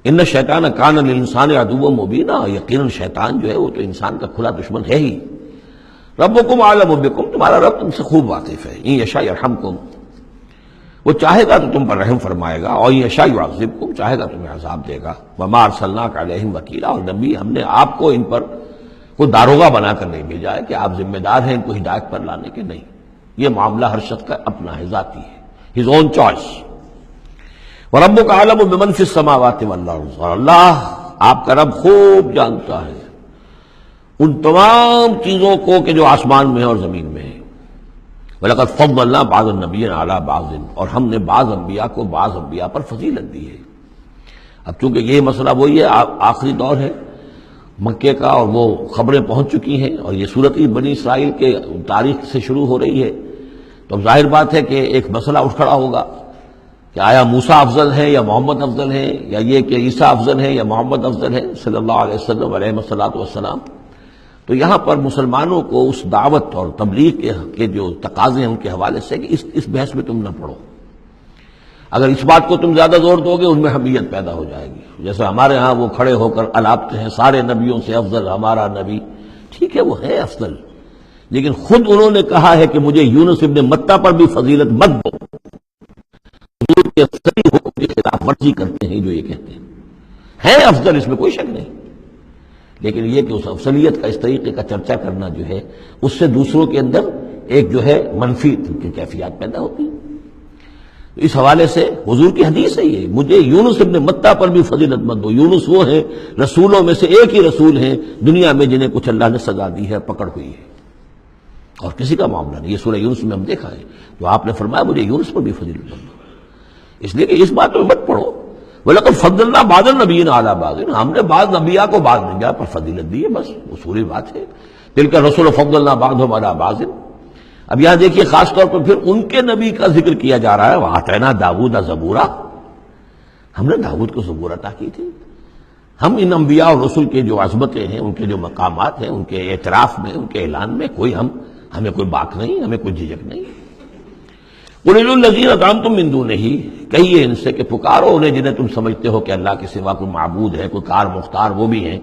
ان الشیطان کان للانسان عدوا مبینا، یقیناً شیطان جو ہے وہ تو انسان کا کھلا دشمن ہے ہی۔ ربکم اعلم بکم، تمہارا رب تم سے خوب واقف ہے۔ ان یشاء یرحمکم، وہ چاہے گا تو تم پر رحم فرمائے گا، اور ان یشاء یعذبکم، چاہے گا تمہیں عذاب دے گا۔ وما ارسلناک علیہم وکیلا، اور نبی ہم نے آپ کو ان پر کوئی داروغہ بنا کر نہیں بھیجا ہے کہ آپ ذمہ دار ہیں ان کو ہدایت پر لانے کے، نہیں، یہ معاملہ ہر شخص کا اپنا ہے، ذاتی ہے، ہز اون چوائس۔ وَرَبُّكَ أَعْلَمُ بِمَنْ فِي السَّمَاوَاتِ وَالْأَرْضِ، اور اللہ آپ کا رب خوب جانتا ہے ان تمام چیزوں کو کہ جو آسمان میں ہے اور زمین میں ہے۔ وَلَقَدْ فَضَّلْنَا بَعْضَ النَّبِيِّينَ عَلَىٰ بَعْضٍ، اور ہم نے بعض انبیاء کو بعض انبیاء پر فضیلت دی ہے۔ اب چونکہ یہ مسئلہ وہی ہے، آخری دور ہے مکے کا، اور وہ خبریں پہنچ چکی ہیں، اور یہ صورت بنی اسرائیل کے تاریخ سے شروع ہو رہی ہے، تو اب ظاہر بات ہے کہ ایک مسئلہ اٹھ کھڑا ہوگا کہ آیا موسیٰ افضل ہے یا محمد افضل ہے، یا یہ کہ عیسیٰ افضل ہے یا محمد افضل ہے صلی اللہ علیہ وسلم علیہ الصلوۃ والسلام۔ تو یہاں پر مسلمانوں کو اس دعوت اور تبلیغ کے جو تقاضے ہیں ان کے حوالے سے کہ اس بحث میں تم نہ پڑو، اگر اس بات کو تم زیادہ زور دو گے ان میں حمیت پیدا ہو جائے گی، جیسے ہمارے ہاں وہ کھڑے ہو کر الاپتے ہیں سارے نبیوں سے افضل ہمارا نبی، ٹھیک ہے وہ ہے افضل، لیکن خود انہوں نے کہا ہے کہ مجھے یونس ابن متہ پر بھی فضیلت مت دو، حضور کے صحیح حکم کی خلاف ورزی کرتے ہیں جو یہ کہتے ہیں افضل، اس میں کوئی شک نہیں، لیکن یہ کہ اس افضلیت کا اس طریقے کا چرچا کرنا جو ہے اس سے دوسروں کے اندر ایک جو ہے منفی کیفیات پیدا ہوتی ہیں۔ اس حوالے سے حضور کی حدیث ہے یہ، مجھے یونس ابن متہ پر بھی فضیلت مت دو، یونس وہ ہیں رسولوں میں سے ایک ہی رسول ہیں دنیا میں جنہیں کچھ اللہ نے سزا دی ہے، پکڑ ہوئی ہے، اور کسی کا معاملہ نہیں، یہ سورہ یونس میں ہم دیکھا ہے، تو آپ نے فرمایا مجھے یونس پر بھی فضیلت مت دو، اس لیے کہ اس بات میں مت پڑھو وَلَقَدْ فَضَّلْنَا بَعْضَ النَّبِيِّينَ عَلَىٰ بَعْضٍ، ہم نے بعض انبیاء کو بعض انبیاء پر فضیلت دی ہے، بس اصولی بات ہے، تِلْكَ الرُّسُلُ فَضَّلْنَا بَعْضَهُمْ عَلَىٰ بَعْضٍ۔ اب یہاں دیکھیے خاص طور پر پھر ان کے نبی کا ذکر کیا جا رہا ہے، وَآتَيْنَا دَاوُودَ زَبُورًا، ہم نے داؤد کو زبور عطا کی تھی۔ ہم ان انبیاء اور رسل کے جو عظمتیں ہیں، ان کے جو مقامات ہیں، ان کے اعتراف میں، ان کے اعلان میں ہمیں کوئی باک نہیں، ہمیں کوئی جھجک نہیں۔ قُلِ ادْعُوا الَّذِينَ زَعَمْتُم مِّن دُونِهِ، کہیے ان سے کہ پکارو انہیں جنہیں تم سمجھتے ہو کہ اللہ کے سوا کوئی معبود ہے، کوئی کار مختار وہ بھی ہیں۔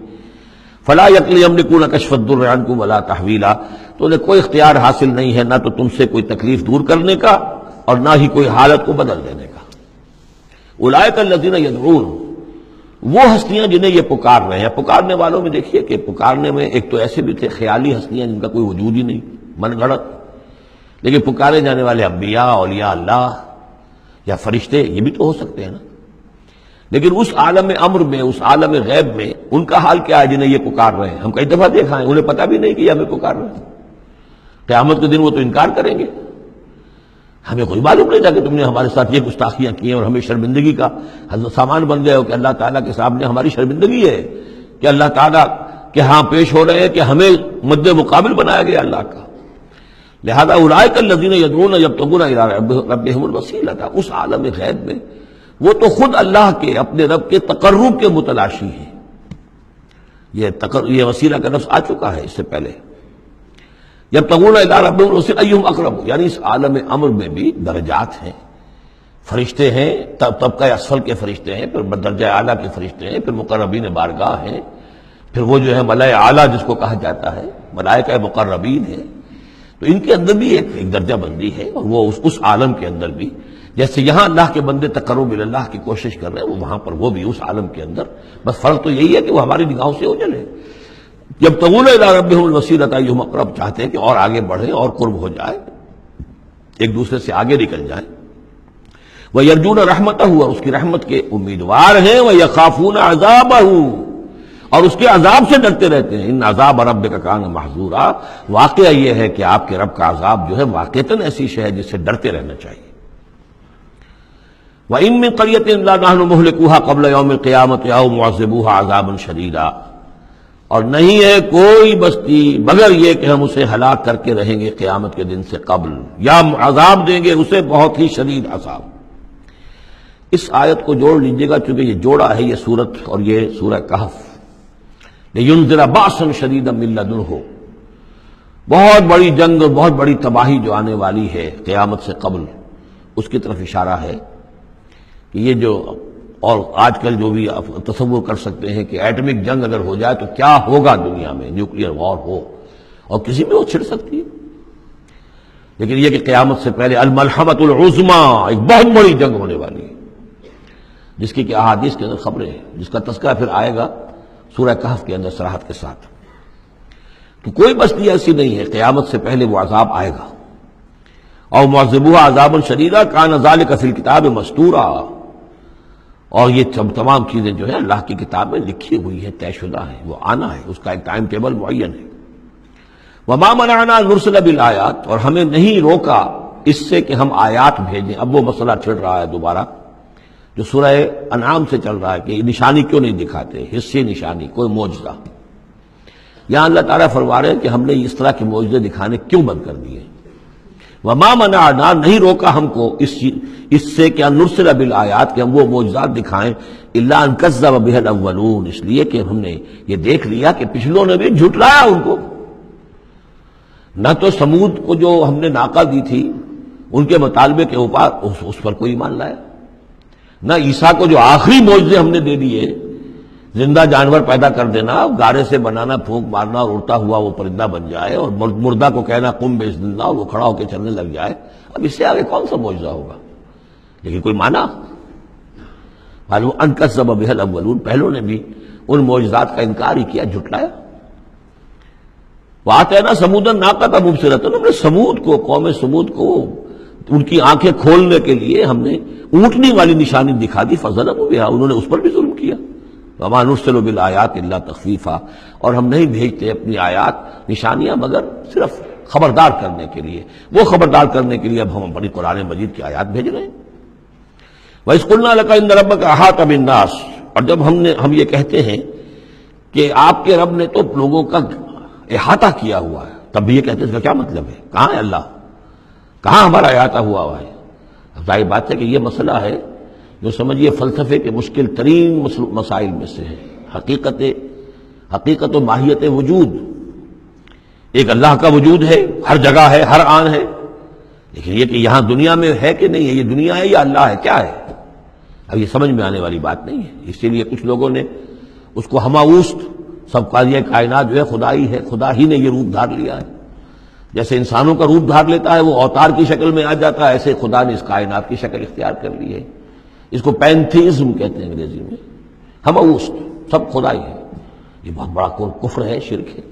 فَلَا يَمْلِكُونَ كَشْفَ الضُّرِّ عَنكُمْ وَلَا تَحْوِيلًا، تو انہیں کوئی اختیار حاصل نہیں ہے نہ تو تم سے کوئی تکلیف دور کرنے کا اور نہ ہی کوئی حالت کو بدل دینے کا۔ اولئک الذین یدعون، وہ ہستیاں جنہیں یہ پکار رہے ہیں، پکارنے والوں میں دیکھیے کہ پکارنے میں ایک تو ایسے بھی تھے خیالی ہستیاں جن کا کوئی وجود ہی نہیں، من گھڑت، لیکن پکارے جانے والے انبیاء، اولیاء اللہ یا فرشتے یہ بھی تو ہو سکتے ہیں نا، لیکن اس عالم امر میں، اس عالم غیب میں ان کا حال کیا ہے جنہیں یہ پکار رہے ہیں؟ ہم کئی دفعہ دیکھا ہے انہیں پتہ بھی نہیں کہ یہ ہمیں پکار رہے ہیں، قیامت کے دن وہ تو انکار کریں گے، ہمیں کوئی معلوم نہیں تھا کہ تم نے ہمارے ساتھ یہ گستاخیاں کی ہیں اور ہمیں شرمندگی کا سامان بن گئے ہو، کہ اللہ تعالیٰ کے سامنے ہماری شرمندگی ہے کہ اللہ تعالیٰ کے ہاں پیش ہو رہے ہیں کہ ہمیں مد مقابل بنایا گیا اللہ کا۔ لہذا اولئک الذین یدعون یبتغون الی ربہم الوسیلۃ، اس عالم غیب میں وہ تو خود اللہ کے اپنے رب کے تقرب کے متلاشی ہیں۔ یہ وسیلہ کا لفظ آ چکا ہے اس سے پہلے، یبتغون الی ربہم الوسیلۃ ایہم اقرب، یعنی اس عالم امر میں بھی درجات ہیں، فرشتے ہیں، طبقہ اسفل کے فرشتے ہیں، پھر درجہ اعلیٰ کے فرشتے ہیں، پھر مقربین بارگاہ ہیں، پھر وہ جو ہے ملائے اعلیٰ جس کو کہا جاتا ہے، ملائکہ مقربین ہیں، تو ان کے اندر بھی ایک درجہ بندی ہے، اور وہ اس عالم کے اندر بھی جیسے یہاں اللہ کے بندے تقرب اللہ کی کوشش کر رہے ہیں، وہ وہاں پر وہ بھی اس عالم کے اندر، بس فرق تو یہی ہے کہ وہ ہماری نگاہوں سے اوجھل ہے۔ یبتغون الی ربہم الوسیلۃ ایہم اقرب، چاہتے ہیں کہ اور آگے بڑھیں اور قرب ہو جائے، ایک دوسرے سے آگے نکل جائیں۔ وَيَرْجُونَ رَحْمَتَهُ، اور اس کی رحمت کے امیدوار ہیں، وَيَخَافُونَ عَذَابَهُ، اور اس کے عذاب سے ڈرتے رہتے ہیں۔ ان عذاب ربک کان محذورا، واقعہ یہ ہے کہ آپ کے رب کا عذاب جو ہے واقعتاً ایسی شے ہے جس سے ڈرتے رہنا چاہیے۔ وَإِن مِّن قَرْيَةٍ إِلَّا نَحْنُ مُهْلِكُوهَا قَبْلَ يَوْمِ الْقِيَامَةِ أَوْ مُعَذِّبُوهَا عَذَابًا شَدِيدًا، اور نہیں ہے کوئی بستی مگر یہ کہ ہم اسے ہلاک کر کے رہیں گے قیامت کے دن سے قبل، یا عذاب دیں گے اسے بہت ہی شدید عذاب۔ اس آیت کو جوڑ لیجئے گا، چونکہ یہ جوڑا ہے یہ سورت اور یہ سورہ کہف، لِيُنذِرَ بَأْسًا شَدِيدًا مِّن لَّدُنْهُ، بہت بڑی جنگ اور بہت بڑی تباہی جو آنے والی ہے قیامت سے قبل، اس کی طرف اشارہ ہے کہ یہ جو، اور آج کل جو بھی آپ تصور کر سکتے ہیں کہ ایٹمک جنگ اگر ہو جائے تو کیا ہوگا دنیا میں، نیوکلیئر وار ہو، اور کسی میں وہ چھڑ سکتی ہے، لیکن یہ کہ قیامت سے پہلے الملحمۃ العظمیٰ، ایک بہت بڑی جنگ ہونے والی ہے، جس کی کہ احادیث کے اندر خبریں ہیں، جس کا تذکرہ پھر آئے گا سورہ کہف کے اندر صراحت کے ساتھ۔ تو کوئی بستی ایسی نہیں ہے، قیامت سے پہلے وہ عذاب آئے گا۔ اور معذبوها عذابا شدیدا کان ذلک فی الکتاب مستورا، اور یہ تمام چیزیں جو ہیں اللہ کی کتاب میں لکھی ہوئی ہیں، طے شدہ ہیں، وہ آنا ہے، اس کا ایک ٹائم ٹیبل معین ہے۔ وما منعنا ان نرسل بالآیات، اور ہمیں نہیں روکا اس سے کہ ہم آیات بھیجیں۔ اب وہ مسئلہ چھڑ رہا ہے دوبارہ جو سورہ انعام سے چل رہا ہے کہ نشانی کیوں نہیں دکھاتے، حصے نشانی، کوئی معجزہ۔ یہاں اللہ تعالیٰ فرما رہے ہیں کہ ہم نے اس طرح کے معجزے دکھانے کیوں بند کر دیے۔ وما منعنا، نہیں روکا ہم کو اس سے کہ ان نرسل بالآیات، کہ ہم وہ معجزات دکھائیں، الا ان کذب بها الاولون، اس لیے کہ ہم نے یہ دیکھ لیا کہ پچھلوں نے بھی جھٹلایا ان کو۔ نہ تو سمود کو جو ہم نے ناقہ دی تھی ان کے مطالبے کے اوپر اس پر کوئی ایمان لایا، نہ عیسیٰ کو جو آخری معجزے ہم نے دے دیے، زندہ جانور پیدا کر دینا، گارے سے بنانا، پھونک مارنا اور اڑتا ہوا وہ پرندہ بن جائے، اور مردہ کو کہنا قم بإذن اللہ اور وہ کھڑا ہو کے چلنے لگ جائے، اب اس سے آگے کون سا معجزہ ہوگا؟ لیکن کوئی مانا معلوم ان کذب بها الاولون، پہلوں نے بھی ان معجزات کا انکار ہی کیا، جھٹلایا۔ وآتینا ثمود الناقۃ مبصرۃ، ہم نے سمود کو، قوم سمود کو ان کی آنکھیں کھولنے کے لیے ہم نے اونٹنی والی نشانی دکھا دی، فظلموا بها، انہوں نے اس پر بھی ظلم کیا۔ وما نرسل بالآیات الا تخفیفا، اور ہم نہیں بھیجتے اپنی آیات، نشانیاں، مگر صرف خبردار کرنے کے لیے۔ وہ خبردار کرنے کے لیے اب ہم اپنی قرآن مجید کی آیات بھیج رہے ہیں۔ وَإِذْ قُلْنَا لَكَ إِنَّ رَبَّكَ أَحَاطَ بِالنَّاسِ، اور جب ہم یہ کہتے ہیں کہ آپ کے رب نے تو لوگوں کا احاطہ کیا ہوا ہے، تب بھی یہ کہتے ہیں اس کا کیا مطلب ہے؟ کہاں ہے اللہ؟ کہاں ہمارا احاطہ ہوا ہے؟ ظاہر بات ہے کہ یہ مسئلہ ہے جو سمجھیے فلسفے کے مشکل ترین مسائل میں سے ہے، حقیقت و ماہیت وجود۔ ایک اللہ کا وجود ہے، ہر جگہ ہے، ہر آن ہے، لیکن یہ کہ یہاں دنیا میں ہے کہ نہیں ہے، یہ دنیا ہے یا اللہ ہے، کیا ہے؟ اب یہ سمجھ میں آنے والی بات نہیں ہے۔ اسی لیے کچھ لوگوں نے اس کو ہماوست، سب قاضی کائنات جو ہے خدا ہی ہے، خدا ہی نے یہ روپ دھار لیا ہے، جیسے انسانوں کا روپ دھار لیتا ہے وہ اوتار کی شکل میں آ جاتا ہے، ایسے خدا نے اس کائنات کی شکل اختیار کر لی ہے۔ اس کو پینتھیزم کہتے ہیں انگریزی میں، ہماوست، سب خدا ہی ہے۔ یہ بہت بڑا کفر ہے، شرک ہے۔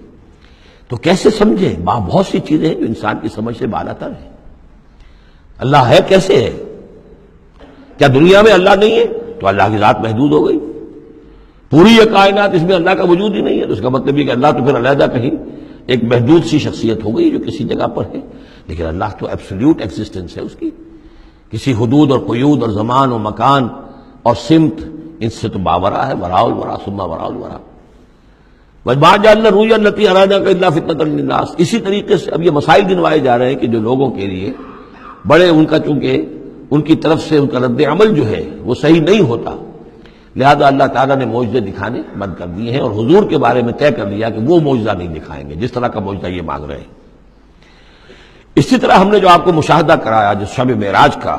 تو کیسے سمجھے؟ بہت سی چیزیں ہیں جو انسان کی سمجھ سے بالا تر ہیں۔ اللہ ہے کیسے ہے؟ کیا دنیا میں اللہ نہیں ہے تو اللہ کی ذات محدود ہو گئی؟ پوری یہ کائنات اس میں اللہ کا وجود ہی نہیں ہے تو اس کا مطلب یہ کہ اللہ تو پھر علیحدہ کہیں ایک محدود سی شخصیت ہو گئی جو کسی جگہ پر ہے، لیکن اللہ تو ایبسلیوٹ ایگزسٹنس ہے اس کی، کسی حدود اور قیود اور زمان و مکان اور سمت ان سے تو باورا ہے، وراء الورا ثم وراء الورا۔ وَمَا جَعَلْنَا الرُّؤْيَا الَّتِي أَرَادْنَاكَ إِلَّا فِتْنَةً لِلنَّاسِ۔ اسی طریقے سے اب یہ مسائل گنوائے جا رہے ہیں کہ جو لوگوں کے لیے بڑے ان کا، چونکہ ان کی طرف سے ان کا رد عمل جو ہے وہ صحیح نہیں ہوتا، لہذا اللہ تعالیٰ نے معجزے دکھانے بند کر دیے ہیں، اور حضور کے بارے میں طے کر لیا کہ وہ معجزہ نہیں دکھائیں گے جس طرح کا معجزہ یہ مانگ رہے ہیں۔ اسی طرح ہم نے جو آپ کو مشاہدہ کرایا جس شب معراج کا،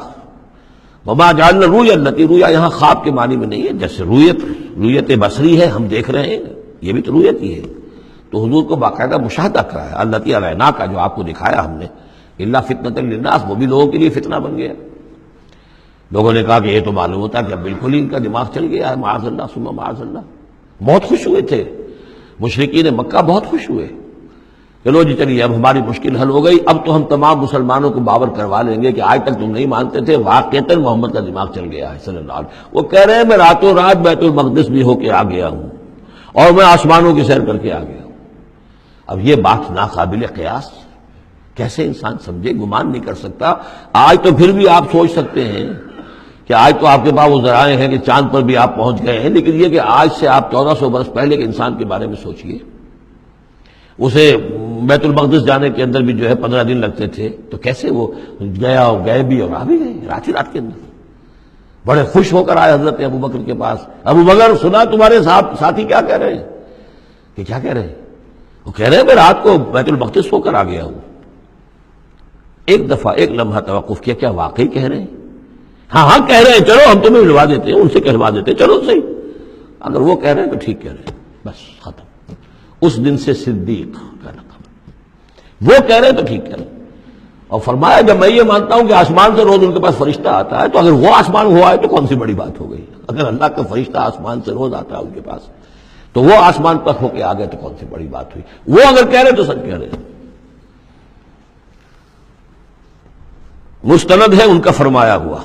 وما جعلنا الرؤیا التي، رؤیا یہاں خواب کے معنی میں نہیں ہے، جیسے رؤیت بصری ہے، ہم دیکھ رہے ہیں، یہ بھی تو رؤیت ہی ہے، تو حضور کو باقاعدہ مشاہدہ کرایا التي اریناک کا، جو آپ کو دکھایا ہم نے، الا فتنۃ للناس، وہ بھی لوگوں کے لیے فتنہ بن گیا۔ لوگوں نے کہا کہ یہ تو معلوم ہوتا ہے کہ اب بالکل ہی ان کا دماغ چل گیا ہے، معاذ اللہ ثم معاذ اللہ۔ بہت خوش ہوئے تھے مشرکین مکہ، بہت خوش ہوئے، چلو جی چلیے اب ہماری مشکل حل ہو گئی، اب تو ہم تمام مسلمانوں کو باور کروا لیں گے کہ آج تک تم نہیں مانتے تھے، واقعتاً محمد کا دماغ چل گیا ہے صلی اللہ علیہ وسلم۔ وہ کہہ رہے ہیں میں راتوں رات بیت المقدس بھی ہو کے آ گیا ہوں اور میں آسمانوں کی سیر کر کے آ گیا ہوں۔ اب یہ بات ناقابل قیاس، کیسے انسان سمجھے، گمان نہیں کر سکتا۔ آج تو پھر بھی آپ سوچ سکتے ہیں کہ آج تو آپ کے پاس وہ ذرائع ہیں کہ چاند پر بھی آپ پہنچ گئے ہیں، لیکن یہ کہ آج سے آپ 1400 برس پہلے کے انسان کے بارے میں سوچئے، اسے بیت المقدس جانے کے اندر بھی جو ہے 15 دن لگتے تھے، تو کیسے وہ گیا اور گئے بھی اور آ بھی گئے رات ہی رات کے اندر۔ بڑے خوش ہو کر آئے حضرت ابو بکر کے پاس، ابو بکر سنا تمہارے ساتھی کیا کہہ رہے ہیں؟ کہ کیا کہہ رہے ہیں؟ وہ کہہ رہے ہیں میں رات کو بیت المقدس ہو کر آ گیا ہوں۔ ایک دفعہ ایک لمحہ توقف کیا، کیا واقعی کہہ رہے ہیں؟ ہاں ہاں کہہ رہے ہیں، چلو ہم تمہیں ملوا دیتے ہیں، ان سے کہلوا دیتے ہیں، چلو صحیح، اگر وہ کہہ رہے ہیں تو ٹھیک کہہ رہے ہیں، بس ختم۔ اس دن سے صدیق کا لقب، وہ کہہ رہے ہیں تو ٹھیک کہہ رہے ہیں۔ اور فرمایا جب میں یہ مانتا ہوں کہ آسمان سے روز ان کے پاس فرشتہ آتا ہے، تو اگر وہ آسمان ہوا ہے تو کون سی بڑی بات ہو گئی؟ اگر اللہ کا فرشتہ آسمان سے روز آتا ہے ان کے پاس، تو وہ آسمان پر ہو کے آ گئے تو کون سی بڑی بات ہوئی؟ وہ اگر کہہ رہے تو سچ کہہ رہے ہیں۔ مستند ہے ان کا فرمایا ہوا،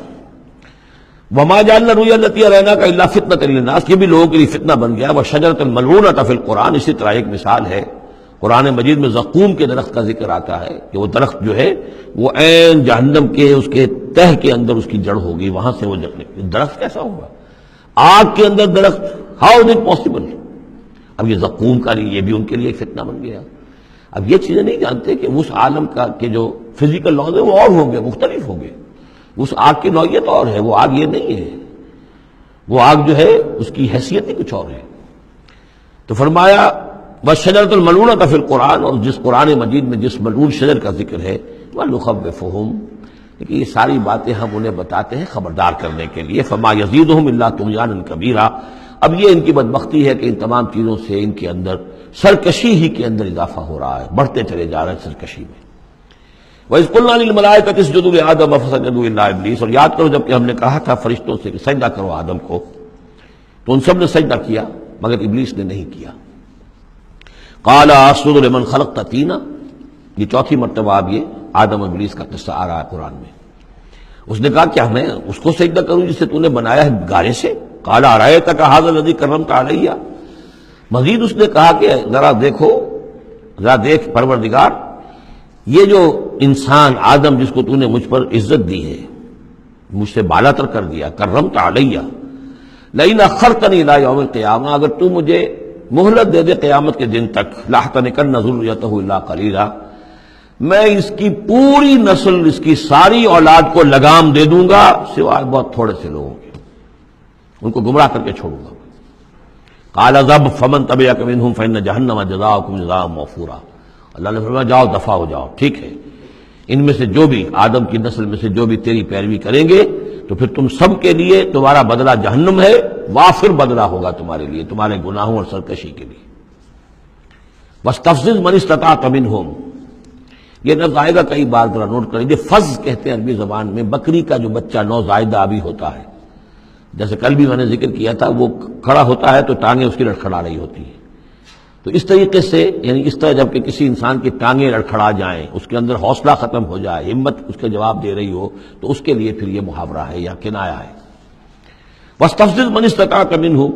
وما جعلنا الرؤیا التي اریناک الا فتنۃ للناس، یہ بھی لوگوں کے لیے فتنہ بن گیا۔ وشجرۃ الملعونۃ فی القرآن، اسی طرح ایک مثال ہے قرآن مجید میں زقوم کے درخت کا ذکر آتا ہے کہ وہ درخت جو ہے وہ عین جہنم کے اس کے تہ کے اندر اس کی جڑ ہوگی، وہاں سے وہ درخت کیسا ہوگا؟ آگ کے اندر درخت، ہاؤ از اٹ پاسبل؟ اب یہ زقوم کا یہ بھی ان کے لیے ایک فتنہ بن گیا۔ اب یہ چیزیں نہیں جانتے کہ اس عالم کا کہ جو فزیکل لاز ہے وہ اور ہوں گے، مختلف ہوں گے، اس آگ کی نوعیت اور ہے، وہ آگ یہ نہیں ہے، وہ آگ جو ہے اس کی حیثیت ہی کچھ اور ہے۔ تو فرمایا وَالشَّجَرَةُ الْمَلْعُونَةُ فِي الْقُرْآنِ، اور جس قرآن مجید میں جس ملعون شجر کا ذکر ہے، وَنُخَوِّفُهُمْ، لیکن یہ ساری باتیں ہم انہیں بتاتے ہیں خبردار کرنے کے لیے، فَمَا يَزِيدُهُمْ إِلَّا طُغْيَانًا كَبِيرًا۔ اب یہ ان کی بدبختی ہے کہ ان تمام چیزوں سے ان کے اندر سرکشی ہی کے اندر اضافہ ہو رہا ہے، بڑھتے چلے جا رہے ہیں سرکشی میں۔ وَإِذْ قُلْنَا لِلْمَلَائِكَةِ اسْجُدُوا لِآدَمَ فَسَجَدُوا إِلَّا إِبْلِيسَ، اور یاد کرو جب کہ ہم نے کہا تھا فرشتوں سے کہ سجدہ کرو آدم کو، تو ان سب نے سجدہ کیا مگر ابلیس نے نہیں کیا۔ قَالَ أَسْجُدُ لِمَنْ خَلَقْتَ طِينًا، یہ چوتھی مرتبہ اب یہ آدم اور ابلیس کا قصہ آ رہا ہے قرآن میں۔ اس نے کہا کیا میں اس کو سجدہ کروں جسے تو نے بنایا ہے گارے سے؟ قَالَ أَرَأَيْتَكَ هَذَا الَّذِي كَرَّمْتَ عَلَيَّ، مزید اس نے کہا کہ ذرا دیکھو، ذرا دیکھ پروردگار، یہ جو انسان آدم جس کو تو نے مجھ پر عزت دی ہے، مجھ سے بالا تر کر دیا، کرمت علیہ، لئن اخرتنی الی یوم القیامہ، اگر تو مجھے مہلت دے دے قیامت کے دن تک، لاحتنکن ذریتہ الا قلیلا، میں اس کی پوری نسل، اس کی ساری اولاد کو لگام دے دوں گا سوائے بہت تھوڑے سے لوگوں کے، ان کو گمراہ کر کے چھوڑوں گا۔ قال ذب فمن تبعک منہم فإن جہنم جزاؤکم جزاء موفورا، اللہ نے فرمایا جاؤ دفع ہو جاؤ، ٹھیک ہے، ان میں سے جو بھی آدم کی نسل میں سے جو بھی تیری پیروی کریں گے تو پھر تم سب کے لیے تمہارا بدلہ جہنم ہے، وافر بدلہ ہوگا تمہارے لیے تمہارے گناہوں اور سرکشی کے لیے۔ وَاسْتَفْزِزْ مَنِ اسْتَطَعْتَ مِنْهُمْ، یہ لفظ آئے گا کئی بار، ذرا نوٹ کر لیجیے۔ فز کہتے ہیں عربی زبان میں بکری کا جو بچہ نوزائیدہ ابھی ہوتا ہے، جیسے کل بھی میں نے ذکر کیا تھا، وہ کھڑا ہوتا ہے تو ٹانگیں اس کی لڑکھڑا رہی ہوتی ہیں، تو اس طریقے سے یعنی اس طرح جب کہ کسی انسان کی ٹانگیں لڑکھڑا جائیں، اس کے اندر حوصلہ ختم ہو جائے، ہمت اس کے جواب دے رہی ہو، تو اس کے لیے پھر یہ محاورہ ہے یا کنایا ہے۔ وَاسْتَفْزِزْ مَنِ اسْتَطَعْتَ مِنْهُمْ،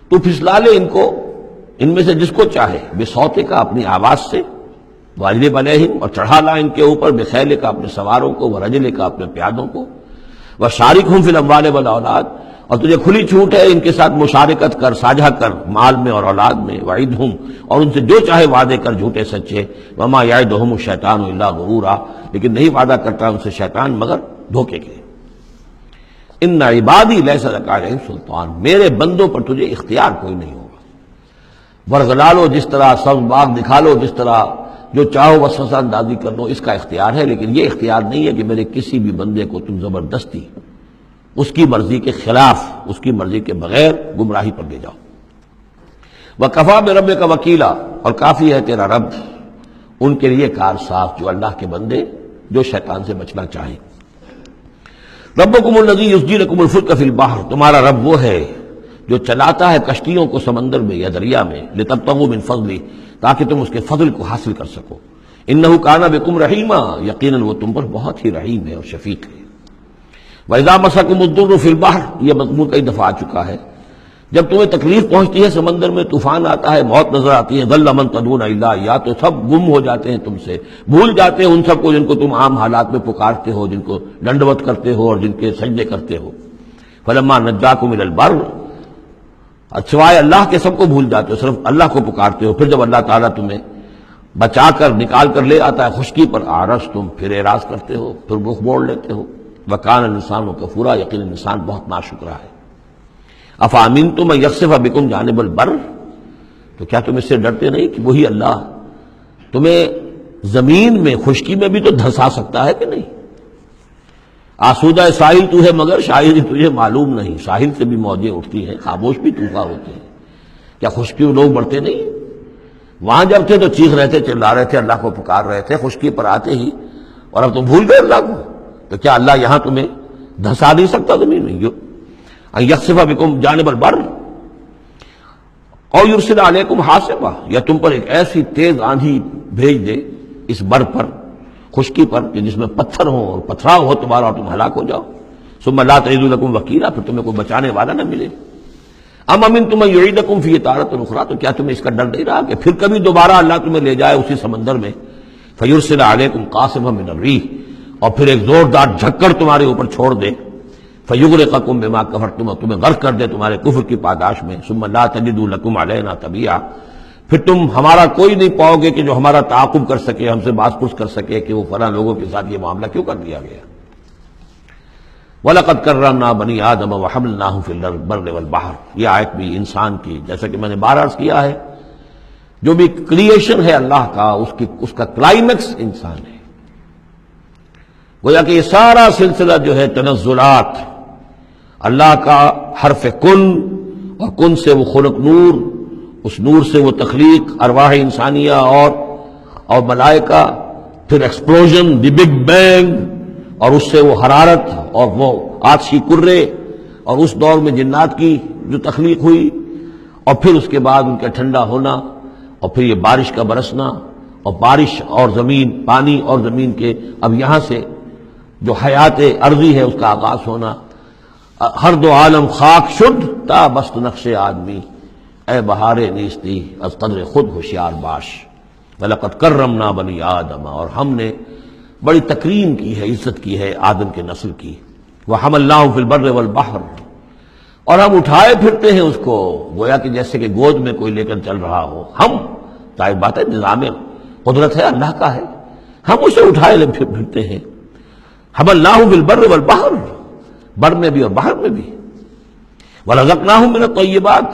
تو پھسلا لے ان کو، ان میں سے جس کو چاہے، بِصَوْتِكَ، اپنی آواز سے، وَاجْلِبْ عَلَيْهِمْ، اور چڑھا لا ان کے اوپر، بِخَيْلِكَ، اپنے سواروں کو، وَرَجْلِكَ، اپنے پیادوں کو، وَشَارِكْهُمْ فِي الْأَمْوَالِ وَالْأَوْلَادِ، اور تجھے کھلی چھوٹ ہے ان کے ساتھ مشارکت کر، ساجھا کر مال میں اور اولاد میں، وعدہم، اور ان سے جو چاہے وعدے کر جھوٹے سچے، وما یعدہم الشیطان الا غرورا، لیکن نہیں وعدہ کرتا ان سے شیطان مگر دھوکے کے۔ ان عبادی لیس لک علیہم سلطان، میرے بندوں پر تجھے اختیار کوئی نہیں ہوگا۔ ورغلا لو جس طرح، سبز باغ دکھا لو جس طرح، جو چاہو وسوسہ اندازی کر لو، اس کا اختیار ہے، لیکن یہ اختیار نہیں ہے کہ میرے کسی بھی بندے کو تم زبردستی اس کی مرضی کے خلاف، اس کی مرضی کے بغیر گمراہی پر لے جاؤ۔ وَكَفَىٰ بِرَبِّكَ وَكِيلًا، اور کافی ہے تیرا رب ان کے لیے کارساز جو اللہ کے بندے جو شیطان سے بچنا چاہیں۔ ربکم الذی یسجی لکم الفلک فی البحر، تمہارا رب وہ ہے جو چلاتا ہے کشتیوں کو سمندر میں یا دریا میں، لتبتغوا من فضلہ، تاکہ تم اس کے فضل کو حاصل کر سکو۔ انہ کان بکم رحیما، یقیناً وہ تم پر بہت ہی رحیم ہے اور شفیق ہے۔ وَإِذَا مَسَكُمُ الضُّرُّ فِي الْبَحْرِ، یہ مضمون کئی دفعہ آ چکا ہے، جب تمہیں تکلیف پہنچتی ہے سمندر میں، طوفان آتا ہے، موت نظر آتی ہے، ضل من تدعون الا اياه، تو سب گم ہو جاتے ہیں تم سے، بھول جاتے ہیں ان سب کو جن کو تم عام حالات میں پکارتے ہو، جن کو ڈنڈوت کرتے ہو اور جن کے سجدے کرتے ہو۔ فلما نجاکم الى البر، سوائے اللہ کے سب کو بھول جاتے ہو، صرف اللہ کو پکارتے ہو۔ پھر جب اللہ تعالیٰ تمہیں بچا کر نکال کر لے آتا ہے خشکی پر، آرس تم پھر اعراض کرتے ہو، پھر رخ موڑ لیتے ہو۔ وکان الانسان کفورا، یقینا انسان بہت ناشکرا ہے۔ افامنتم ان یخسف بکم جانب البر، تو کیا تم اس سے ڈرتے نہیں کہ وہی اللہ تمہیں زمین میں خشکی میں بھی تو دھسا سکتا ہے کہ نہیں؟ آسودہ ساحل تو ہے مگر شاید تجھے معلوم نہیں، ساحل سے بھی موجیں اٹھتی ہیں، خاموش بھی طوفان ہوتے ہیں، کیا خشکی میں لوگ بڑھتے نہیں؟ وہاں جب تھے تو چیخ رہے تھے، چلا رہے تھے، اللہ کو پکار رہے تھے، خشکی پر آتے ہی، اور اب تم بھول گئے اللہ کو، تو کیا اللہ یہاں تمہیں دھسا نہیں سکتا زمین میں؟ ان یخسف بکم جانب البر اور یرسل علیکم حاصبا، یا تم پر ایک ایسی تیز آندھی بھیج دے اس بر پر، خشکی پر، کہ جس میں پتھر ہوں اور پتھراؤ ہو تمہارا اور تم ہلاک ہو جاؤ۔ ثم لا تجدوا لکم وکیلا، پھر تمہیں کوئی بچانے والا نہ ملے۔ ام امنتم ان یعیدکم فیہ تارۃ اخری، تو کیا تمہیں اس کا ڈر نہیں رہا کہ پھر کبھی دوبارہ اللہ تمہیں لے جائے اسی سمندر میں؟ فیرسل علیکم قاصفا من الریح، اور پھر ایک زوردار جھکڑ تمہارے اوپر چھوڑ دے، فیغرقکم بما کفرتم، اور تمہیں غرق کر دے تمہارے کفر کی پاداش میں۔ ثم لا تجدوا لکم علینا تبیعا، پھر تم ہمارا کوئی نہیں پاؤ گے کہ جو ہمارا تعاقب کر سکے، ہم سے باز پرس کر سکے کہ وہ فلاں لوگوں کے ساتھ یہ معاملہ کیوں کر دیا گیا۔ وَلَقَدْ كَرَّمْنَا بَنِي آدَمَ وَحَمَلْنَاهُمْ فِي الْبَرِّ وَالْبَحْرِ، یہ آیت بھی انسان کی، جیسا کہ میں نے بار عرض کیا ہے، جو بھی کریشن ہے اللہ کا، اس کا کلائمیکس انسان ہے۔ گویا کہ یہ سارا سلسلہ جو ہے تنزلات، اللہ کا حرف کن، اور کن سے وہ خلق نور، اس نور سے وہ تخلیق ارواح انسانیہ اور ملائکہ، پھر ایکسپلوژن، دی بگ بینگ، اور اس سے وہ حرارت اور وہ آتشی کرے، اور اس دور میں جنات کی جو تخلیق ہوئی، اور پھر اس کے بعد ان کا ٹھنڈا ہونا، اور پھر یہ بارش کا برسنا، اور بارش اور زمین، پانی اور زمین کے اب یہاں سے جو حیات ارضی ہے اس کا آغاز ہونا۔ ہر دو عالم خاک شد تا بست نقش آدمی، اے بہار نیستی از قدر خود ہوشیار باش۔ وَلَقَدْ كَرَّمْنَا بَنِي آدَمَ، اور ہم نے بڑی تکریم کی ہے، عزت کی ہے آدم کے نسل کی۔ وَحَمَلْنَاهُ فِي الْبَرِّ وَالْبَحْرِ، اور ہم اٹھائے پھرتے ہیں اس کو، گویا کہ جیسے کہ گود میں کوئی لے کر چل رہا ہو۔ ہم، ظاہر بات ہے نظام قدرت ہے اللہ کا ہے، ہم اسے اٹھائے پھرتے ہیں۔ حَمَلْنَاهُ فِي الْبَرِّ وَالْبَحْرِ، بر میں بھی اور باہر میں بھی۔ وَرَزَقْنَاهُم مِّنَ الطَّيِّبَاتِ،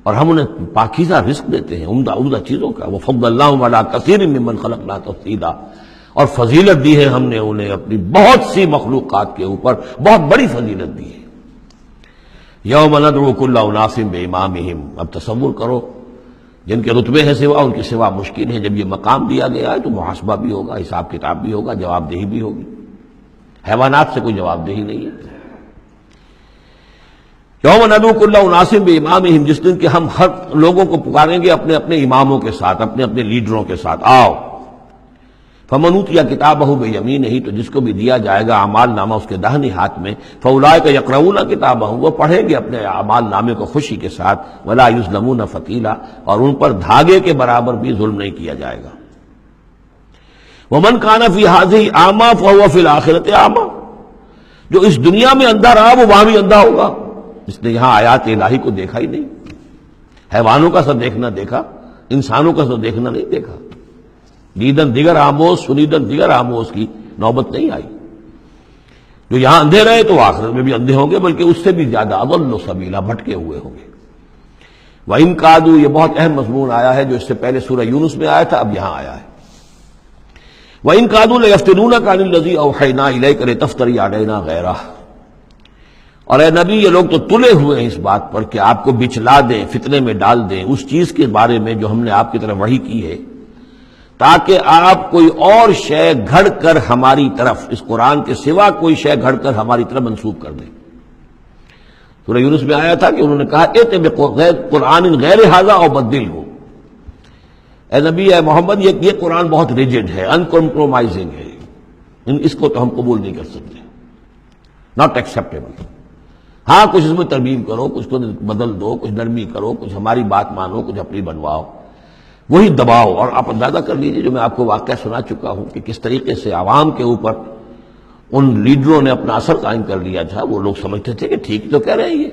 اور ہم انہیں پاکیزہ رزق دیتے ہیں، عمدہ چیزوں کا۔ وَفَضَّلْنَاهُمْ عَلَىٰ كَثِيرٍ مِّمَّنْ خَلَقْنَا تَفْضِيلًا، اور فضیلت دی ہے ہم نے انہیں اپنی بہت سی مخلوقات کے اوپر، بہت بڑی فضیلت دی ہے۔ یوم ندعو کل اناس بامامہم، اب تصور کرو جن کے رتبے ہیں سوا، ان کی سوا مشکل ہے، جب یہ مقام دیا گیا ہے تو محاسبہ بھی ہوگا، حساب کتاب بھی ہوگا، جواب دہی بھی ہوگی۔ حیوانات سے کوئی جواب دہی نہیں ہے۔ یوم ندعو کل اناس بامامہم، جس دن کہ ہم ہر لوگوں کو پکاریں گے اپنے اپنے اماموں کے ساتھ، اپنے اپنے لیڈروں کے ساتھ، آؤ۔ فمن اوتی کتابہ بیمینہ، تو جس کو بھی دیا جائے گا اعمال نامہ اس کے داہنے ہاتھ میں، فاولئک یقرؤون کتابہ، وہ پڑھیں گے اپنے اعمال نامے کو خوشی کے ساتھ، ولا یظلمون فتیلا، اور ان پر دھاگے کے برابر بھی ظلم نہیں کیا جائے گا۔ ومن کان فی ہذہ اعمی فہو فی الآخرۃ اعمی، جو اس دنیا میں اندھا رہا وہ وہاں بھی اندھا ہوگا، جس نے یہاں آیات الہی کو دیکھا ہی نہیں، حیوانوں کا سا دیکھنا دیکھا، انسانوں کا سا دیکھنا نہیں دیکھا۔ دیدن دیگر آموز، سنیدن دیگر آموز کی نوبت نہیں آئی۔ جو یہاں اندھے رہے تو آخرت میں بھی اندھے ہوں گے، بلکہ اس سے بھی زیادہ اضل سبیلا، بھٹکے ہوئے ہوں گے۔ وَإِن كَادُوا، یہ بہت اہم مضمون آیا ہے جو اس سے پہلے سورہ یونس میں آیا تھا، اب یہاں آیا ہے۔ وَإِن كَادُوا لَيَفْتِنُونَكَ عَنِ الَّذِي أَوْحَيْنَا إِلَيْكَ لِتَفْتَرِيَ عَلَيْنَا غَيْرَهُ، اور اے نبی یہ لوگ تو تلے ہوئے ہیں اس بات پر کہ آپ کو بچلا دیں، فتنے میں ڈال دیں اس چیز کے بارے میں جو ہم نے آپ کی طرف وحی کی ہے، تاکہ آپ کوئی اور شے گھڑ کر ہماری طرف، اس قرآن کے سوا کوئی شے گھڑ کر ہماری طرف منسوب کر دیں۔ سورہ یونس میں آیا تھا کہ انہوں نے کہا ائت بقرآن غیر ھذا او بدلہ، اے نبی اے محمد یہ قرآن بہت ریجڈ ہے، ان کمپرومائزنگ ہے، اس کو تو ہم قبول نہیں کر سکتے، ناٹ ایکسیپٹیبل۔ ہاں کچھ اس میں ترمیم کرو، کچھ کو بدل دو، کچھ نرمی کرو، کچھ ہماری بات مانو، کچھ اپنی بنواؤ، وہی دباؤ۔ اور آپ اندازہ کر لیجیے جو میں آپ کو واقعہ سنا چکا ہوں کہ کس طریقے سے عوام کے اوپر ان لیڈروں نے اپنا اثر قائم کر لیا تھا۔ وہ لوگ سمجھتے تھے کہ ٹھیک تو کہہ رہے ہیں، یہ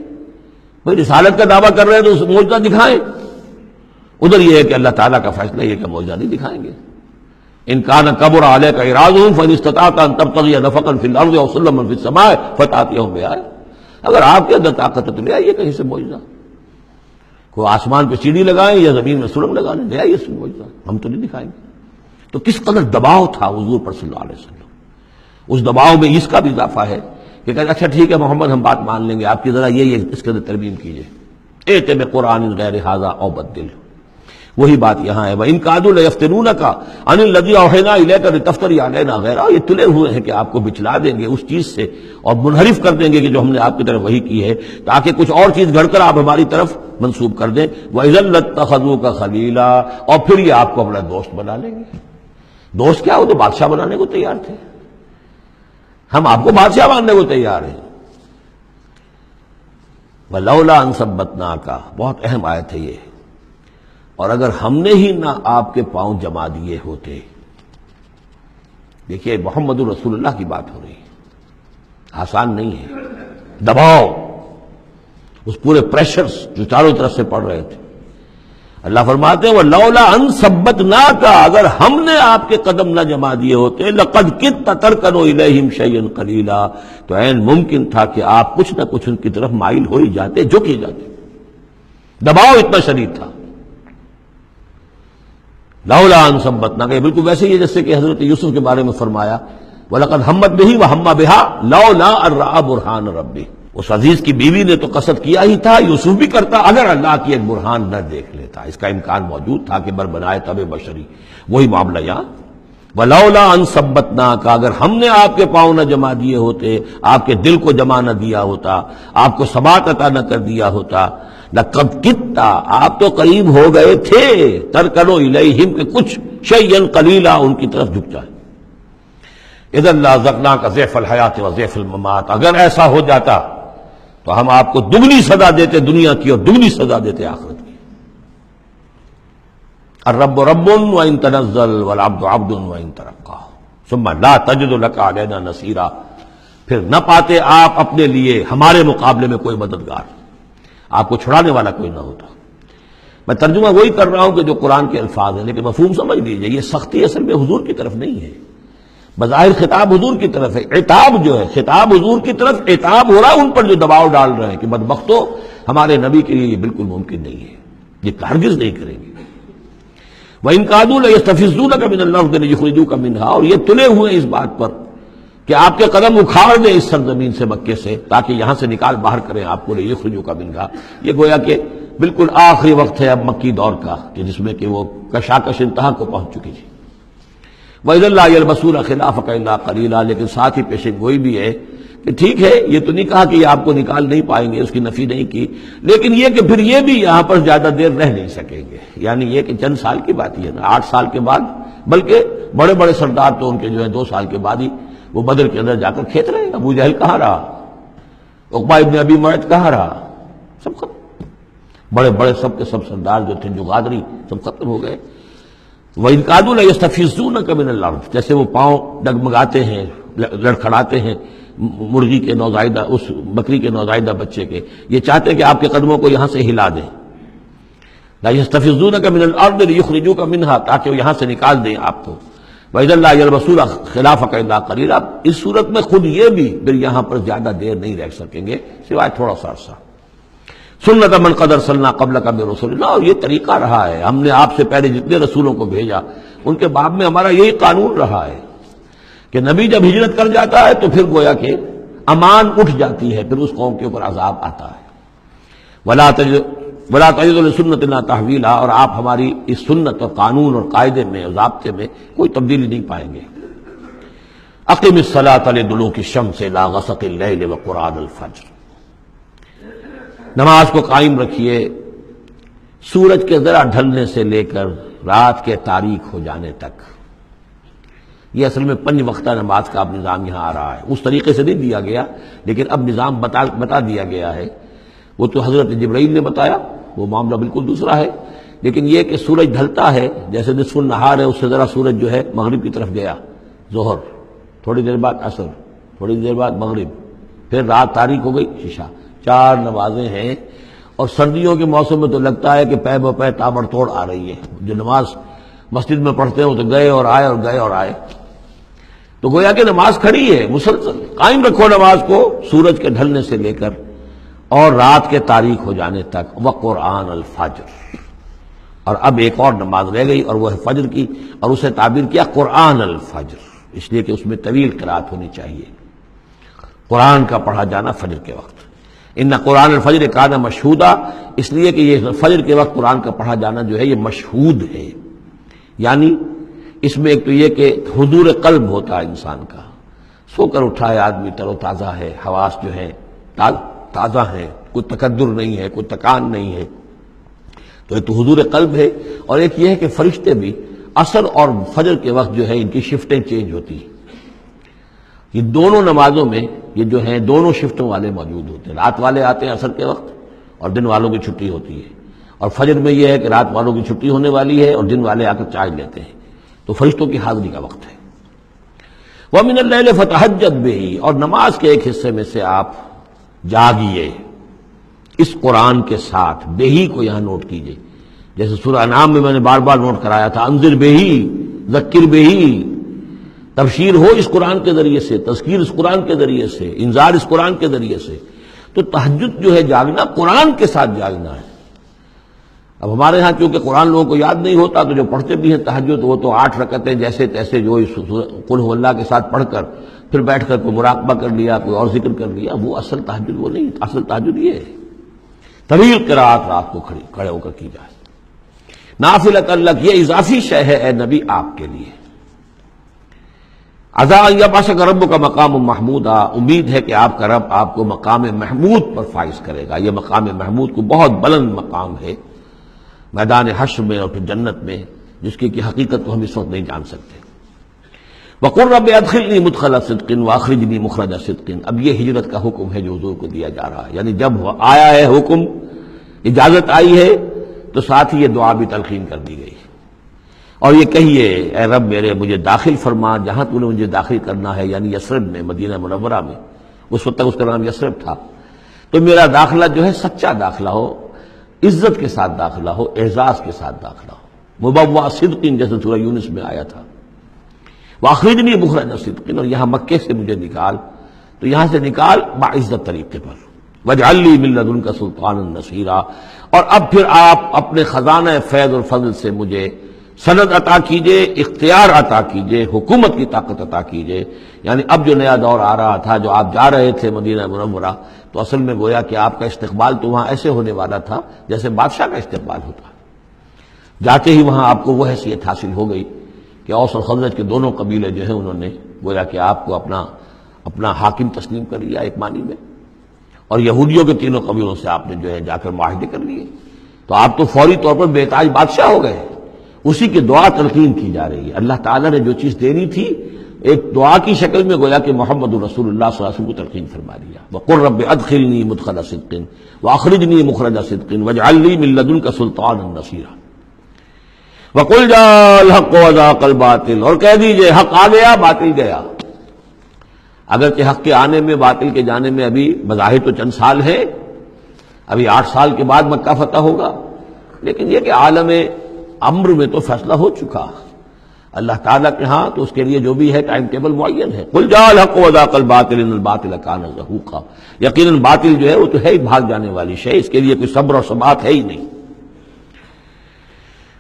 بھائی رسالت کا دعویٰ کر رہے ہیں تو معجزہ دکھائیں۔ ادھر یہ ہے کہ اللہ تعالیٰ کا فیصلہ یہ کہ معجزہ نہیں دکھائیں گے۔ ان کان کبر علیک اعراضهم فان استطعت ان تبتغي نفقا في الارض او سلما في السماء فتاتيهم بآية، اگر آپ کے اندر طاقت ہے تو لے آئیے کہیں سے معجزہ، کوئی آسمان پہ سیڑھی لگائیں یا زمین میں سرنگ لگا لیں، لے آئیے اس میں معجزہ، ہم تو نہیں دکھائیں گے۔ تو کس قدر دباؤ تھا حضور پر صلی اللہ علیہ وسلم۔ اس دباؤ میں اس کا بھی اضافہ ہے کہ کہتے اچھا ٹھیک ہے محمد ہم بات مان لیں گے آپ کی، ذرا یہ اس کے اندر ترمیم کیجیے، ائت بقرآن غیر ھذا او بدلہ۔ وہی بات یہاں ہے، وَإِن كَادُوا لَيَفْتِنُونَكَ عَنِ الَّذِي أَوْحَيْنَا إِلَيْكَ لِتَفْتَرِيَ عَلَيْنَا غَيْرَهُ، یہ تلے ہوئے ہیں کہ آپ کو بچلا دیں گے اس چیز سے اور منحرف کر دیں گے کہ جو ہم نے آپ کی طرف وحی کی ہے، تاکہ کچھ اور چیز گھڑ کر آپ ہماری طرف منسوب کر دیں۔ وَإِذًا لَاتَّخَذُوكَ خَلِيلًا، اور پھر یہ آپ کو اپنا دوست بنا لیں گے۔ دوست کیا، وہ تو بادشاہ بنانے کو تیار تھے، ہم آپ کو بادشاہ بنانے کو تیار ہیں۔ وَلَوْلَا أَن ثَبَّتْنَاكَ، بہت اہم آیت ہے یہ، اور اگر ہم نے ہی نہ آپ کے پاؤں جما دیے ہوتے۔ دیکھیے محمد رسول اللہ کی بات ہو رہی ہے، آسان نہیں ہے، دباؤ، اس پورے پریشرز جو چاروں طرف سے پڑ رہے تھے۔ اللہ فرماتے ہیں وَلَوْلَا أَن ثَبَّتْنَاكَ، اگر ہم نے آپ کے قدم نہ جما دیے ہوتے، لَقَدْ كِدتَّ تَرْكَنُ إِلَيْهِمْ شَيْئًا قَلِيلًا، تو عین ممکن تھا کہ آپ کچھ نہ کچھ ان کی طرف مائل ہو ہی جاتے، جھک ہی جاتے، دباؤ اتنا شدید تھا۔ لولا ان ثبتناک، بالکل ویسے ہی جیسے کہ حضرت یوسف کے بارے میں فرمایا وَلَقَدْ هَمَّتْ بِهِ وَهَمَّ بِهَا لَوْلَا أَن رَأَىٰ بُرْهَانَ رَبِّهِ، اس عزیز کی بیوی نے تو قصد کیا ہی تھا، یوسف بھی کرتا اگر اللہ کی ایک برہان نہ دیکھ لیتا، اس کا امکان موجود تھا کہ بر بنائے تب بشری، وہی معاملہ یہاں۔ وَلَوْلَا أَن ثَبَّتْنَاكَ، اگر ہم نے آپ کے پاؤں نہ جما دیے ہوتے، آپ کے دل کو جما نہ دیا ہوتا، آپ کو ثبات عطا نہ کر دیا ہوتا، لَقَدْ كِدتَّ، آپ تو قریب ہو گئے تھے، تَرْكَنُ إِلَيْهِمْ کہ کچھ شَيْئًا قَلِيلًا ان کی طرف جھک جائے۔ اِذًا لَأَذَقْنَاكَ ضِعْفَ الْحَيَاةِ وَضِعْفَ الْمَمَاتِ، اگر ایسا ہو جاتا تو ہم آپ کو دگنی سزا دیتے دنیا کی اور دگنی سزا دیتے آخرت کی۔ الرب رب وإن تنزل والعبد عبد وإن ترقى ثم لا تجد لك علينا نصيرا، پھر نہ پاتے آپ اپنے لیے ہمارے مقابلے میں کوئی مددگار، آپ کو چھڑانے والا کوئی نہ ہوتا۔ میں ترجمہ وہی کر رہا ہوں کہ جو قرآن کے الفاظ ہیں، لیکن مفہوم سمجھ لیجئے، یہ سختی اصل میں حضور کی طرف نہیں ہے، بظاہر خطاب حضور کی طرف ہے، عتاب جو ہے خطاب حضور کی طرف، عتاب ہو رہا ہے ان پر جو دباؤ ڈال رہے ہیں کہ بدبختو ہمارے نبی کے لیے یہ بالکل ممکن نہیں ہے، یہ ہرگز نہیں کریں گے۔ وَإِن كَادُوا لَيَسْتَفِزُّونَكَ مِنَ الْأَرْضِ لِيُخْرِجُوكَ مِنْهَا، اور یہ تلے ہوئے اس بات پر کہ آپ کے قدم اکھاڑ دیں اس سرزمین سے، مکے سے، تاکہ یہاں سے نکال باہر کریں آپ کو، لِيُخْرِجُوكَ مِنْهَا، یہ گویا کہ بالکل آخری وقت ہے اب مکی دور کا کہ جس میں کہ وہ کشاکش انتہا کو پہنچ چکی تھی۔ وَإِذًا لَا يَلْبَسُونَ خِلَافَكَ إِلَّا قَلِيلًا، لیکن ساتھ ہی پیشن گوئی بھی ہے کہ ٹھیک ہے یہ تو نہیں کہا کہ یہ آپ کو نکال نہیں پائیں گے، اس کی نفی نہیں کی، لیکن یہ کہ پھر یہ بھی یہاں پر زیادہ دیر رہ نہیں سکیں گے، یعنی یہ کہ چند سال کی بات ہی ہے نا، 8 سال کے بعد، بلکہ بڑے بڑے سردار تو ان کے جو ہے 2 سال کے بعد ہی وہ بدر کے اندر جا کر کھیت رہے ہیں۔ ابو جہل کہاں رہا، عقبہ ابن ابی معیط کہاں رہا، سب ختم، بڑے بڑے سب کے سب سردار جو تھے جو غادری سب ختم ہو گئے۔ وَإِن كَادُوا لَيَسْتَفِزُّونَكَ مِنَ الْأَرْضِ، جیسے وہ پاؤں ڈگمگاتے ہیں، لڑکھڑاتے ہیں مرغی کے نوزائیدہ، اس بکری کے نوزائیدہ بچے کے، یہ چاہتے ہیں کہ آپ کے قدموں کو یہاں سے ہلا دیں۔ لَا يَسْتَفِزُّونَكَ مِنَ الْأَرْضِ لِيُخْرِجُوكَ مِنْهَا، تاکہ وہ یہاں سے نکال دیں آپ کو۔ وَإِذًا لَا يَلْبَسُونَ خِلَافَكَ إِلَّا قَلِيلًا، اس صورت میں خود یہ بھی پھر یہاں پر زیادہ دیر نہیں رہ سکیں گے سوائے تھوڑا سا عرصہ۔ سنت من قد ارسلنا قبلک من رسلنا، اور یہ طریقہ رہا ہے، ہم نے آپ سے پہلے جتنے رسولوں کو بھیجا ان کے باب میں ہمارا یہی قانون رہا ہے کہ نبی جب ہجرت کر جاتا ہے تو پھر گویا کہ امان اٹھ جاتی ہے، پھر اس قوم کے اوپر عذاب آتا ہے۔ وَلَا تَجِدُ لِسُنَّتِنَا تَحْوِيلًا، اور آپ ہماری اس سنت اور قانون اور قاعدے میں اور ضابطے میں کوئی تبدیلی نہیں پائیں گے۔ اقم الصلاۃ لدلوک الشمس الی غسق اللیل وقرآن الفجر، نماز کو قائم رکھیے سورج کے ذرا ڈھلنے سے لے کر رات کے تاریک ہو جانے تک۔ یہ اصل میں 5 وقتہ نماز کا اب نظام یہاں آ رہا ہے، اس طریقے سے نہیں دیا گیا لیکن اب نظام بتا دیا گیا ہے۔ وہ تو حضرت جبرائیل نے بتایا، وہ معاملہ بالکل دوسرا ہے، لیکن یہ کہ سورج ڈھلتا ہے، جیسے نصف النہار ہے، اس سے ذرا سورج جو ہے مغرب کی طرف گیا، ظہر، تھوڑی دیر بعد عصر، تھوڑی دیر بعد مغرب، پھر رات تاریک ہو گئی، عشاء۔ 4 نمازیں ہیں، اور سردیوں کے موسم میں تو لگتا ہے کہ پے بپے تابڑ توڑ آ رہی ہے۔ جو نماز مسجد میں پڑھتے ہیں وہ تو گئے اور آئے اور گئے اور آئے، تو گویا کہ نماز کھڑی ہے مسلسل۔ قائم رکھو نماز کو سورج کے ڈھلنے سے لے کر اور رات کے تاریک ہو جانے تک، وقرآن الفجر۔ اور اب ایک اور نماز رہ گئی اور وہ ہے فجر کی، اور اسے تعبیر کیا قرآن الفجر، اس لیے کہ اس میں طویل قرات ہونی چاہیے، قرآن کا پڑھا جانا فجر کے وقت۔ ان قرآن الفجر کان مشہودا، اس لیے کہ یہ فجر کے وقت قرآن کا پڑھا جانا جو ہے یہ مشہود ہے، یعنی اس میں ایک تو یہ کہ حضور قلب ہوتا ہے انسان کا، سو کر اٹھا ہے آدمی، تر و تازہ ہے، حواس جو ہے تازہ ہے، کوئی تکدر نہیں ہے، کوئی تکان نہیں ہے، تو ایک تو حضور قلب ہے، اور ایک یہ ہے کہ فرشتے بھی عصر اور فجر کے وقت جو ہے ان کی شفٹیں چینج ہوتی ہیں۔ یہ دونوں نمازوں میں یہ جو ہیں دونوں شفٹوں والے موجود ہوتے ہیں، رات والے آتے ہیں عصر کے وقت اور دن والوں کی چھٹی ہوتی ہے، اور فجر میں یہ ہے کہ رات والوں کی چھٹی ہونے والی ہے اور دن والے آ کر چارج لیتے ہیں، تو فرشتوں کی حاضری کا وقت ہے۔ وَمِنَ اللَّيْلِ فَتَهَجَّدْ بِهِ، اور نماز کے ایک حصے میں سے آپ جاگیے اس قرآن کے ساتھ، بہی کو یہاں نوٹ کیجئے، جیسے سورہ انعام میں نے بار بار نوٹ کرایا تھا، انذر بہی ذکر بہی، تبشیر ہو اس قرآن کے ذریعے سے، تذکیر اس قرآن کے ذریعے سے، انذار اس قرآن کے ذریعے سے۔ تو تہجد جو ہے جاگنا قرآن کے ساتھ جاگنا ہے۔ اب ہمارے ہاں چونکہ قرآن لوگوں کو یاد نہیں ہوتا، تو جو پڑھتے بھی ہیں تہجد وہ تو 8 رکعتیں جیسے تیسے جو قل هو اللہ کے ساتھ پڑھ کر پھر بیٹھ کر کوئی مراقبہ کر لیا، کوئی اور ذکر کر لیا، وہ اصل تہجد وہ نہیں، اصل تہجد یہ ہے طویل قرات رات کو کھڑے ہو کر کی جائے۔ نافلۃ لک، یہ اضافی شے ہے اے نبی آپ کے لیے۔ عسیٰ ان یبعثک ربک مقام محمودا، امید ہے کہ آپ کا رب آپ کو مقام محمود پر فائز کرے گا۔ یہ مقام محمود کو بہت بلند مقام ہے میدان حشر میں اور پھر جنت میں، جس کی حقیقت کو ہم اس وقت نہیں جان سکتے۔ وَقُلْ رَبِّ أَدْخِلْنِي مُدْخَلَ صِدْقٍ وَأَخْرِجْنِي مُخْرَجَ صِدْقٍ، اب یہ ہجرت کا حکم ہے جو حضور کو دیا جا رہا ہے، یعنی جب آیا ہے حکم، اجازت آئی ہے، تو ساتھ ہی یہ دعا بھی تلقین کر دی گئی، اور یہ کہیے اے رب میرے مجھے داخل فرما جہاں تو نے مجھے داخل کرنا ہے، یعنی یثرب میں، مدینہ منورہ میں، اس وقت تک اس کا نام یثرب تھا، تو میرا داخلہ جو ہے سچا داخلہ ہو، عزت کے ساتھ داخلہ ہو، اعزاز کے ساتھ داخلہ ہو، مبوع صدق جیسے سورہ یونس میں آیا تھا، وَأَخْرِجْنِي مُخْرَجَ صِدْقٍ، اور یہاں مکے سے مجھے نکال، تو یہاں سے نکال باعزت طریقے پر، وَاجْعَلْ لِي مِن لَّدُنْكَ سُلْطَانًا نَصِيرًا، اور اب پھر آپ اپنے خزانہ فیض اور فضل سے مجھے سند عطا کیجئے، اختیار عطا کیجئے، حکومت کی طاقت عطا کیجئے۔ یعنی اب جو نیا دور آ رہا تھا، جو آپ جا رہے تھے مدینہ منورہ، تو اصل میں گویا کہ آپ کا استقبال تو وہاں ایسے ہونے والا تھا جیسے بادشاہ کا استقبال ہوتا۔ جاتے ہی وہاں آپ کو وہ حیثیت حاصل ہو گئی کہ اوس اور خزرج کے دونوں قبیلے جو ہیں انہوں نے گویا کہ آپ کو اپنا حاکم تسلیم کر لیا ایک معنی میں، اور یہودیوں کے تینوں قبیلوں سے آپ نے جو ہے جا کر معاہدے کر لیے، تو آپ تو فوری طور پر بے تاج بادشاہ ہو گئے۔ اسی کی دعا تلقین کی جا رہی ہے، اللہ تعالیٰ نے جو چیز دینی تھی ایک دعا کی شکل میں گویا کہ محمد رسول اللہ صلی اللہ علیہ وسلم کو تلقین فرما دیا۔ وَقُلْ رَبِّ أَدْخِلْنِي مُدْخَلَ صِدْقٍ وَأَخْرِجْنِي مُخْرَجَ صِدْقٍ وَاجْعَلْ لِي مِن لَّدُنْكَ سُلْطَانًا نَصِيرًا وَقُلْ جَاءَ الْحَقُّ وَزَهَقَ الْبَاطِلُ، اور کہہ دیجئے حق آ گیا باطل گیا۔ اگرچہ حق کے آنے میں باطل کے جانے میں ابھی بظاہر تو چند سال ہیں، ابھی 8 سال کے بعد مکہ فتح ہوگا، لیکن یہ کہ عالم امر میں تو فیصلہ ہو چکا اللہ تعالیٰ کے ہاں، تو اس کے لیے جو بھی ہے ٹائم ٹیبل معین ہے۔ قل جاء الحق وزهق الباطل ان الباطل كان زهوقا، یقیناً باطل جو ہے وہ تو ہے ہی بھاگ جانے والی شے، اس کے لیے کوئی صبر اور ثبات ہے ہی نہیں۔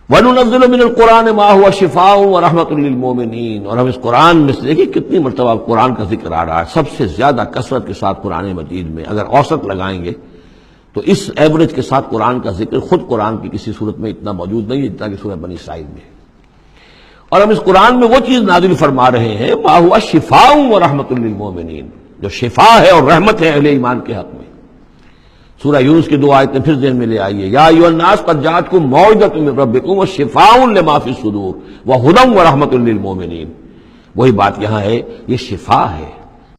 وَنُنَزِّلُ مِنَ الْقُرْآنِ مَا هُوَ شِفَاءٌ وَرَحْمَةٌ لِّلْمُؤْمِنِينَ، اور ہم اس قرآن میں سے دیکھیے کتنی مرتبہ قرآن کا ذکر آ رہا ہے، سب سے زیادہ کثرت کے ساتھ قرآن مجید میں اگر اوسط لگائیں گے تو اس ایوریج کے ساتھ قرآن کا ذکر خود قرآن کی کسی صورت میں اتنا موجود نہیں ہے جتنا کہ سورہ بنی اسرائیل میں ہے۔ اور ہم اس قرآن میں وہ چیز نازل فرما رہے ہیں ما هو شفاء ورحمۃ للمؤمنین، جو شفا ہے اور رحمت ہے اہل ایمان کے حق میں۔ سورہ یونس کی 2 آیتیں پھر ذہن میں لے آئیے، یا ایھا الناس قد جاءتکم موعظۃ من ربکم وشفاء لما فی الصدور وہدی ورحمۃ للمؤمنین۔ وہی بات یہاں ہے، یہ شفا ہے۔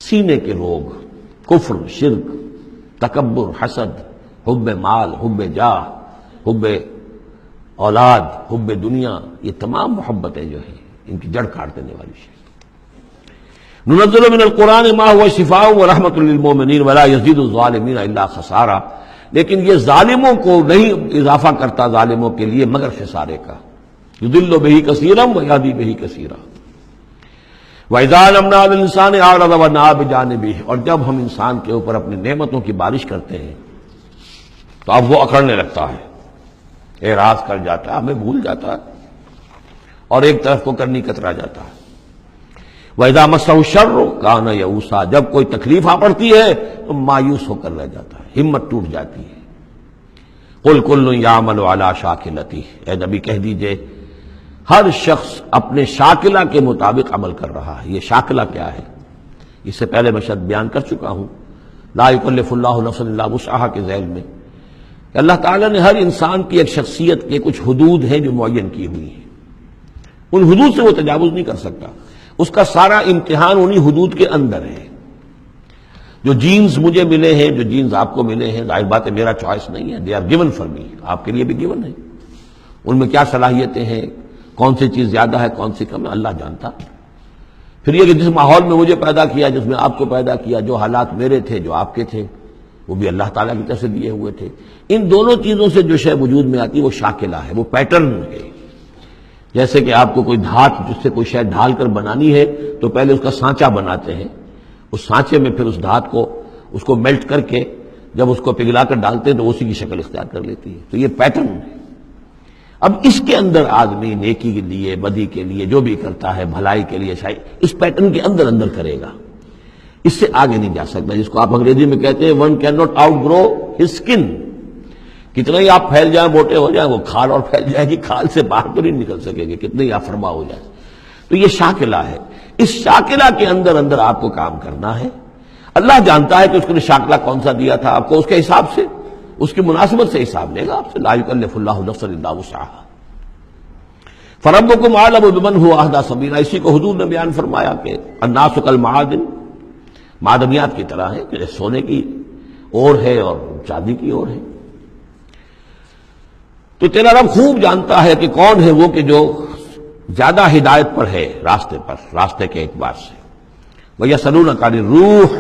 سینے کے روگ، کفر، شرک، تکبر، حسد، حب مال، حب جاہ، حب اولاد، حب دنیا، یہ تمام محبتیں جو ہیں ان کی جڑ کاٹ دینے والی شے۔ ننزل من القرآن ما هو شفاء ورحمۃ للمؤمنین ولا یزید الظالمین الا خسارا، لیکن یہ ظالموں کو نہیں اضافہ کرتا ظالموں کے لیے مگر خسارے کا۔ یضل بہ کثیرا ویہدی بہ کثیرا۔ وَإِذَا أَنْعَمْنَا عَلَى الْإِنسَانِ أَعْرَضَ وَنَأَىٰ بِجَانِبِهِ، اور جب ہم انسان کے اوپر اپنی نعمتوں کی بارش کرتے ہیں تو اب وہ اکڑنے لگتا ہے، اعراض کر جاتا ہے، ہمیں بھول جاتا ہے اور ایک طرف کو کرنی کترا جاتا ہے۔ وَإِذَا مَسَّهُ الشَّرُّ كَانَ يَئُوسًا، جب کوئی تکلیف آ پڑتی ہے تو مایوس ہو کر رہ جاتا ہے، ہمت ٹوٹ جاتی ہے۔ قُلْ كُلٌّ يَعْمَلُ عَلَىٰ شَاكِلَتِهِ، اے نبی کہہ دیجئے ہر شخص اپنے شاکلہ کے مطابق عمل کر رہا ہے۔ یہ شاکلہ کیا ہے؟ اس سے پہلے میں شاید بیان کر چکا ہوں، لا یکلف اللہ نفسا الا وسعہا کے ذیل میں، کہ اللہ تعالیٰ نے ہر انسان کی ایک شخصیت کے کچھ حدود ہیں جو معین کی ہوئی ہیں، ان حدود سے وہ تجاوز نہیں کر سکتا، اس کا سارا امتحان انہی حدود کے اندر ہے۔ جو جینز مجھے ملے ہیں، جو جینز آپ کو ملے ہیں، ظاہر بات ہے میرا چوائس نہیں ہے، they are given for me, آپ کے لیے بھی گیون ہے۔ ان میں کیا صلاحیتیں ہیں، کون سی چیز زیادہ ہے کون سی کم ہے، اللہ جانتا۔ پھر یہ کہ جس ماحول میں مجھے پیدا کیا، جس میں آپ کو پیدا کیا، جو حالات میرے تھے جو آپ کے تھے وہ بھی اللہ تعالیٰ کی طرف سے دیے ہوئے تھے۔ ان دونوں چیزوں سے جو شے وجود میں آتی ہے وہ شاکلہ ہے، وہ پیٹرن ہے۔ جیسے کہ آپ کو کوئی دھات جس سے کوئی شے ڈھال کر بنانی ہے تو پہلے اس کا سانچہ بناتے ہیں، اس سانچے میں پھر اس دھات کو اس کو میلٹ کر کے جب اس کو پگھلا کر ڈالتے ہیں تو اسی کی شکل اختیار کر لیتی ہے۔ تو یہ پیٹرن ہے۔ اب اس کے اندر آدمی نیکی کے لیے، بدی کے لیے، جو بھی کرتا ہے، بھلائی کے لیے، شاید اس پیٹرن کے اندر اندر کرے گا، اس سے آگے نہیں جا سکتا، جس کو آپ انگریزی میں کہتے ہیں one can not outgrow his skin. کتنے ہی آپ پھیل جائیں، موٹے ہو جائیں، وہ کھال اور پھیل جائے گی، کھال سے باہر تو نہیں نکل سکیں گے، کتنے ہی آپ فرما ہو جائیں۔ تو یہ شاکلہ ہے، اس شاکلہ کے اندر اندر آپ کو کام کرنا ہے۔ اللہ جانتا ہے کہ اس نے شاکلہ کون سا دیا تھا آپ کو، اس کے حساب سے، اس کی مناسبت سے حساب لے گا آپ سے۔ لا یکلف اللہ نفسا الا وسعہا، فربکم اعلم بمن هو اہدی سبیلا۔ اسی کو حضور نے بیان فرمایا کہ الناس کالمعادن، معدنیات کی طرح ہے، کہ سونے کی اور ہے اور چاندی کی اور ہے۔ تو تیرا رب خوب جانتا ہے کہ کون ہے وہ کہ جو زیادہ ہدایت پر ہے، راستے پر، راستے کے اعتبار سے۔ وَيَسْأَلُونَكَ عَنِ الرُّوحِ،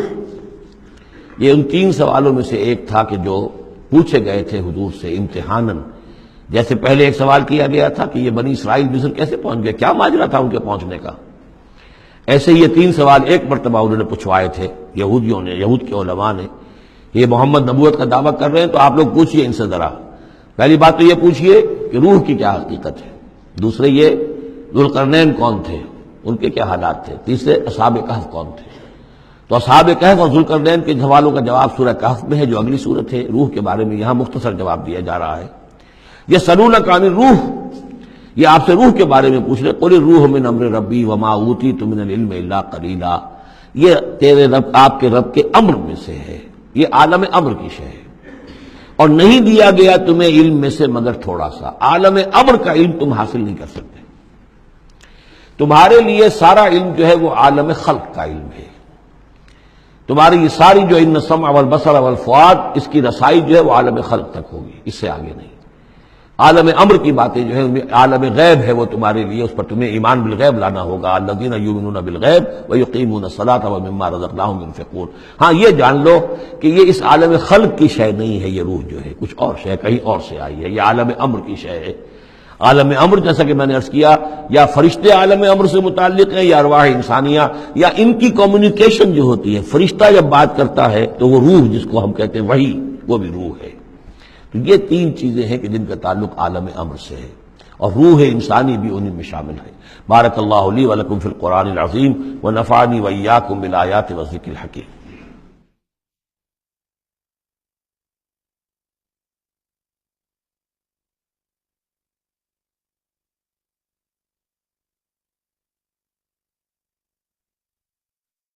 یہ ان 3 سوالوں میں سے ایک تھا کہ جو پوچھے گئے تھے حضور سے امتحاناً۔ جیسے پہلے ایک سوال کیا گیا تھا کہ یہ بنی اسرائیل مصر کیسے پہنچ گئے، کیا ماجرا تھا ان کے پہنچنے کا، ایسے ہی یہ 3 سوال ایک مرتبہ انہوں نے پوچھوائے تھے یہودیوں نے، یہود کے علماء نے۔ یہ محمد نبوت کا دعویٰ کر رہے ہیں تو آپ لوگ پوچھئے ان سے ذرا، پہلی بات تو یہ پوچھئے کہ روح کی کیا حقیقت ہے، دوسرے یہ ذوالقرنین کون تھے، ان کے کیا حالات تھے، تیسرے اصحاب کہف کون تھے۔ تو اصحاب کہف اور ذوالقرنین کے سوالوں کا جواب سورہ کہف میں ہے جو اگلی سورت ہے۔ روح کے بارے میں یہاں مختصر جواب دیا جا رہا ہے۔ یسألونک عن الروح، یہ آپ سے روح کے بارے میں پوچھ رہے، قل الروح من امر ربی وما اوتیت من العلم الا قلیلا، یہ تیرے رب، آپ کے رب کے امر میں سے ہے، یہ عالم امر کی شے ہے، اور نہیں دیا گیا تمہیں علم میں سے مگر تھوڑا سا۔ عالم امر کا علم تم حاصل نہیں کر سکتے، تمہارے لیے سارا علم جو ہے وہ عالم خلق کا علم ہے۔ تمہاری یہ ساری جو ان السمع والبصر والفؤاد، اس کی رسائی جو ہے وہ عالم خلق تک ہوگی، اس سے آگے نہیں۔ عالم امر کی باتیں جو ہے عالم غیب ہے، وہ تمہارے لیے، اس پر تمہیں ایمان بالغیب لانا ہوگا۔ الذین یؤمنون بالغیب ویقیمون الصلاۃ ومما رزقناہم ينفقون۔ ہاں یہ جان لو کہ یہ اس عالم خلق کی شے نہیں ہے، یہ روح جو ہے کچھ اور شے، کہیں اور سے آئی ہے، یہ عالم امر کی شے ہے۔ عالم امر جیسا کہ میں نے عرض کیا، یا فرشتے عالم امر سے متعلق ہیں یا ارواح انسانیہ، یا ان کی کمیونیکیشن جو ہوتی ہے، فرشتہ جب بات کرتا ہے تو وہ روح جس کو ہم کہتے ہیں وحی، وہ بھی روح ہے۔ تو یہ 3 چیزیں ہیں کہ جن کا تعلق عالم امر سے ہے۔ اور روح انسانی بھی انہیں میں شامل ہے۔ بارک اللہ لی ولکم فی القرآن العظیم ونفعنی وإیاکم بالآیات والذکر الحکیم۔